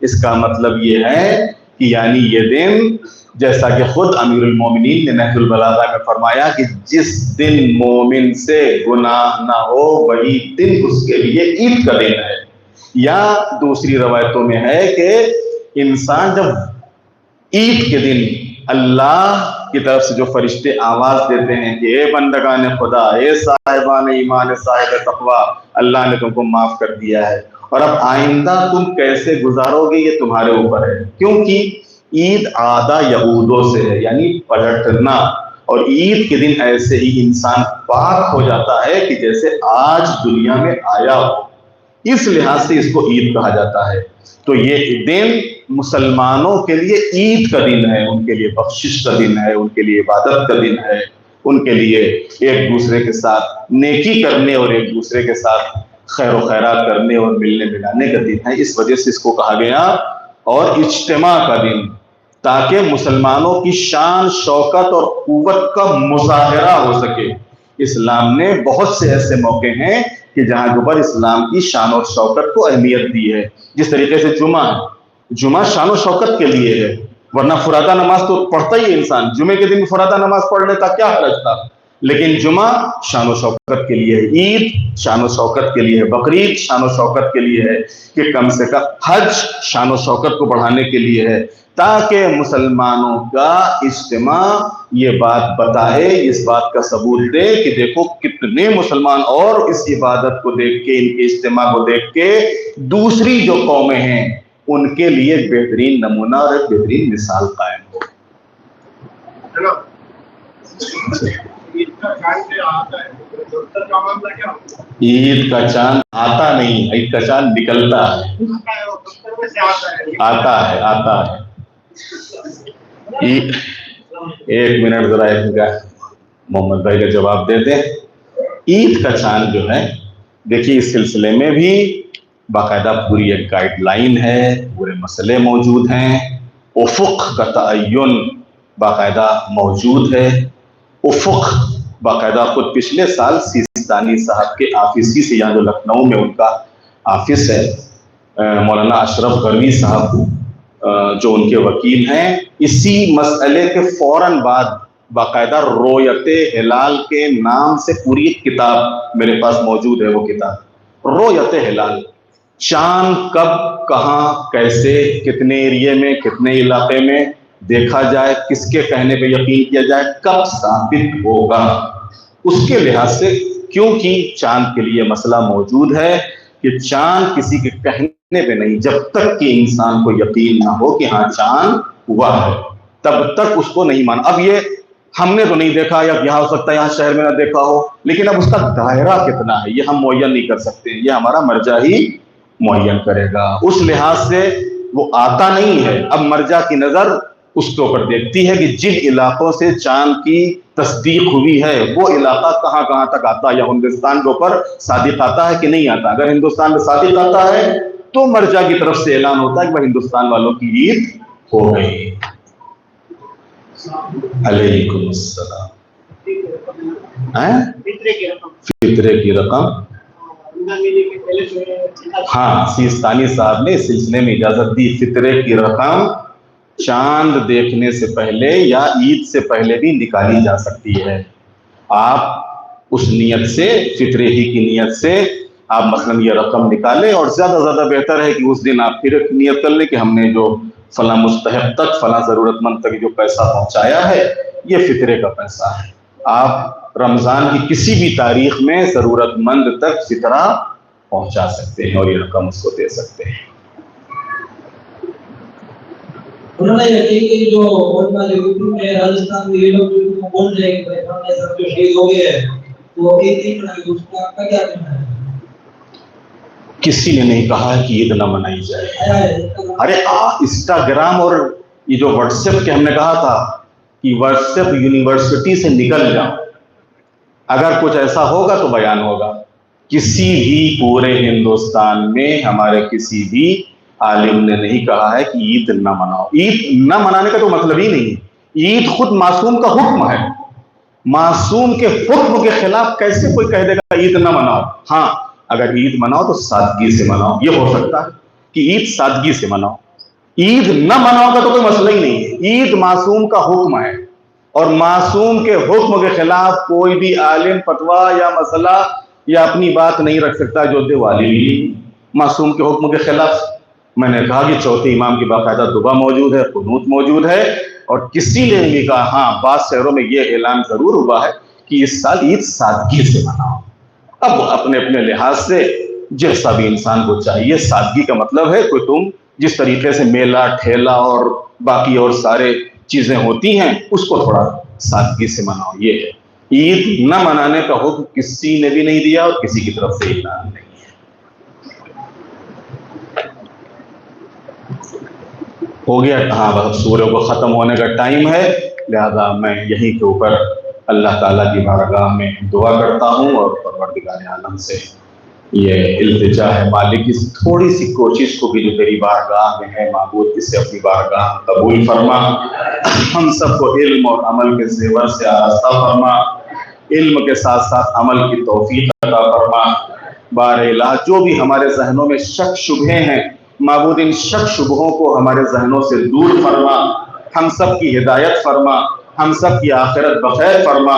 اس کا مطلب یہ ہے کہ یعنی یہ دن جیسا کہ خود امیر المومنین نے نہج البلاغہ میں فرمایا کہ جس دن مومن سے گناہ نہ ہو وہی دن اس کے لیے عید کا دن ہے. یا دوسری روایتوں میں ہے کہ انسان جب عید کے دن اللہ کی طرف سے جو فرشتے آواز دیتے ہیں کہ اے بندگان خدا، اے صاحبان ایمان صاحب تقوی، اللہ نے تم کو معاف کر دیا ہے اور اب آئندہ تم کیسے گزارو گے یہ تمہارے اوپر ہے. کیونکہ عید عادہ یہودوں سے ہے یعنی پلٹنا، اور عید کے دن ایسے ہی انسان پاک ہو جاتا ہے کہ جیسے آج دنیا میں آیا ہو. اس لحاظ سے اس کو عید کہا جاتا ہے. تو یہ دن مسلمانوں کے لیے عید کا دن ہے، ان کے لیے بخشش کا دن ہے، ان کے لیے عبادت کا دن ہے، ان کے لیے ایک دوسرے کے ساتھ نیکی کرنے اور ایک دوسرے کے ساتھ خیر و خیرات کرنے اور ملنے ملانے کا دن ہے. اس وجہ سے اس کو کہا گیا اور اجتماع کا دن، تاکہ مسلمانوں کی شان شوکت اور قوت کا مظاہرہ ہو سکے. اسلام نے بہت سے ایسے موقع ہیں کہ جہاں کے اوپر اسلام کی شان اور شوکت کو اہمیت دی ہے. جس طریقے سے جمعہ شان و شوکت کے لیے ہے، ورنہ فرادہ نماز تو پڑھتا ہی ہے انسان. جمعے کے دن فرادہ نماز پڑھ لیتا کیا حرج تھا؟ لیکن جمعہ شان و شوکت کے لیے ہے، عید شان و شوکت کے لیے ہے، بقرعید شان و شوکت کے لیے ہے، کہ کم سے کم حج شان و شوکت کو بڑھانے کے لیے ہے، تاکہ مسلمانوں کا اجتماع یہ بات بتائے، اس بات کا ثبوت دے کہ دیکھو کتنے مسلمان، اور اس عبادت کو دیکھ کے، ان کے اجتماع کو دیکھ کے دوسری جو قومیں ہیں ان کے لیے ایک بہترین نمونہ اور ایک بہترین مثال قائم ہو۔ عید کا چاند آتا نہیں، عید کا چاند نکلتا ہے، آتا ہے۔ ایک منٹ ذرا محمد بھائی کا جواب دے دیں۔ عید کا چاند جو ہے، دیکھیے اس سلسلے میں بھی باقاعدہ پوری ایک گائیڈ لائن ہے، پورے مسئلے موجود ہیں، افق کا تعین باقاعدہ موجود ہے۔ افق باقاعدہ خود پچھلے سال سیستانی صاحب کے آفیسی سے، یہاں جو لکھنؤ میں ان کا آفس ہے، مولانا اشرف غروی صاحب جو ان کے وکیل ہیں، اسی مسئلے کے فوراً بعد باقاعدہ رویت ہلال کے نام سے پوری ایک کتاب میرے پاس موجود ہے۔ وہ کتاب رویت ہلال، چاند کب، کہاں، کیسے، کتنے ایریے میں، کتنے علاقے میں دیکھا جائے، کس کے کہنے پہ یقین کیا جائے، کب ثابت ہوگا، اس کے لحاظ سے کیونکہ چاند کے لیے مسئلہ موجود ہے کہ چاند کسی کے کہنے پہ نہیں، جب تک کہ انسان کو یقین نہ ہو کہ ہاں چاند ہوا ہے تب تک اس کو نہیں مانا۔ اب یہ ہم نے تو نہیں دیکھا، یا یہاں ہو سکتا ہے یہاں شہر میں نہ دیکھا ہو، لیکن اب اس کا دائرہ کتنا ہے یہ ہم معین نہیں کر سکتے، یہ ہمارا مرجع ہی معین کرے گا۔ اس لحاظ سے وہ آتا نہیں ہے، اب مرجع کی نظر اس کے اوپر دیکھتی ہے کہ جن علاقوں سے چاند کی تصدیق ہوئی ہے وہ علاقہ کہاں کہاں تک آتا ہے، یا ہندوستان کے اوپر صادق آتا ہے کہ نہیں آتا۔ اگر ہندوستان میں صادق آتا ہے تو مرجع کی طرف سے اعلان ہوتا ہے کہ وہ ہندوستان والوں کی عید ہو گئی۔ علیکم السلام۔ فطرے کی رقم، ہاں سیستانی صاحب نے اس سلسلے میں اجازت دی، فطرے کی رقم چاند دیکھنے سے پہلے یا عید سے پہلے بھی نکالی جا سکتی ہے۔ آپ اس نیت سے، فطرے ہی کی نیت سے آپ مثلاً یہ رقم نکالیں، اور زیادہ زیادہ بہتر ہے کہ اس دن آپ پھر ایک نیت کر لیں کہ ہم نے جو فلاں مستحق تک، فلاں ضرورت مند تک جو پیسہ پہنچایا ہے یہ فطرے کا پیسہ ہے۔ آپ رمضان کی کسی بھی تاریخ میں ضرورت مند تک فطرہ پہنچا سکتے ہیں اور یہ رقم اس کو دے سکتے ہیں۔ انہوں نے یہ جو راجستھان میں یہ لوگ بول رہے ہیں کہ ہم نے سب جو شہید ہو گئے ہیں تو عید نہیں منائی، اس کا آپ کا کیا کہنا ہے؟ کسی نے نہیں کہا کہ عید نہ منائی جائے۔ ارے انسٹاگرام اور یہ جو واٹس ایپ کے ہم نے کہا تھا کہ واٹس ایپ یونیورسٹی سے نکل جاؤ، اگر کچھ ایسا ہوگا تو بیان ہوگا۔ کسی بھی پورے ہندوستان میں ہمارے کسی بھی عالم نے نہیں کہا ہے کہ عید نہ مناؤ۔ عید نہ منانے کا تو مطلب ہی نہیں ہے، عید خود معصوم کا حکم ہے، معصوم کے حکم کے خلاف کیسے کوئی کہہ دے گا عید نہ مناؤ؟ ہاں اگر عید مناؤ تو سادگی سے مناؤ، یہ ہو سکتا ہے کہ عید سادگی سے مناؤ، عید نہ مناؤ کا تو کوئی مسئلہ ہی نہیں ہے۔ عید معصوم کا حکم ہے، اور معصوم کے حکم کے خلاف کوئی بھی عالم فتویٰ یا مسئلہ یا اپنی بات نہیں رکھ سکتا، جو دیوالی معصوم کے حکم کے خلاف۔ میں نے کہا کہ چوتھے امام کی باقاعدہ دعا موجود ہے، قنوت موجود ہے، اور کسی نے بھی کہا، ہاں بعض شہروں میں یہ اعلان ضرور ہوا ہے کہ اس سال عید سادگی سے مناؤ۔ اب اپنے اپنے لحاظ سے جیسا بھی انسان کو چاہیے، سادگی کا مطلب ہے کوئی تم جس طریقے سے میلہ ٹھیلا اور باقی اور سارے چیزیں ہوتی ہیں اس کو تھوڑا سادگی سے مناؤ، یہ ہے۔ عید نہ منانے کا حکم کسی نے بھی نہیں دیا اور کسی کی طرف سے اعلان نہیں ہے۔ ہو گیا، ہاں بس سورہ کو ختم ہونے کا ٹائم ہے، لہذا میں یہیں کے اوپر اللہ تعالیٰ کی بارگاہ میں دعا کرتا ہوں اور پروردگار عالم سے یہ التجا ہے، مالک اس تھوڑی سی کوشش کو بھی جو تیری بارگاہ میں ہے معبود، اسے اپنی بارگاہ قبول فرما، ہم سب کو علم اور عمل کے زیور سے آراستہ فرما، علم کے ساتھ ساتھ عمل کی توفیق عطا فرما۔ بار الہ جو بھی ہمارے ذہنوں میں شک شبہے ہیں معبود، ان شک شبہوں کو ہمارے ذہنوں سے دور فرما، ہم سب کی ہدایت فرما، ہم سب کی آخرت بخیر فرما،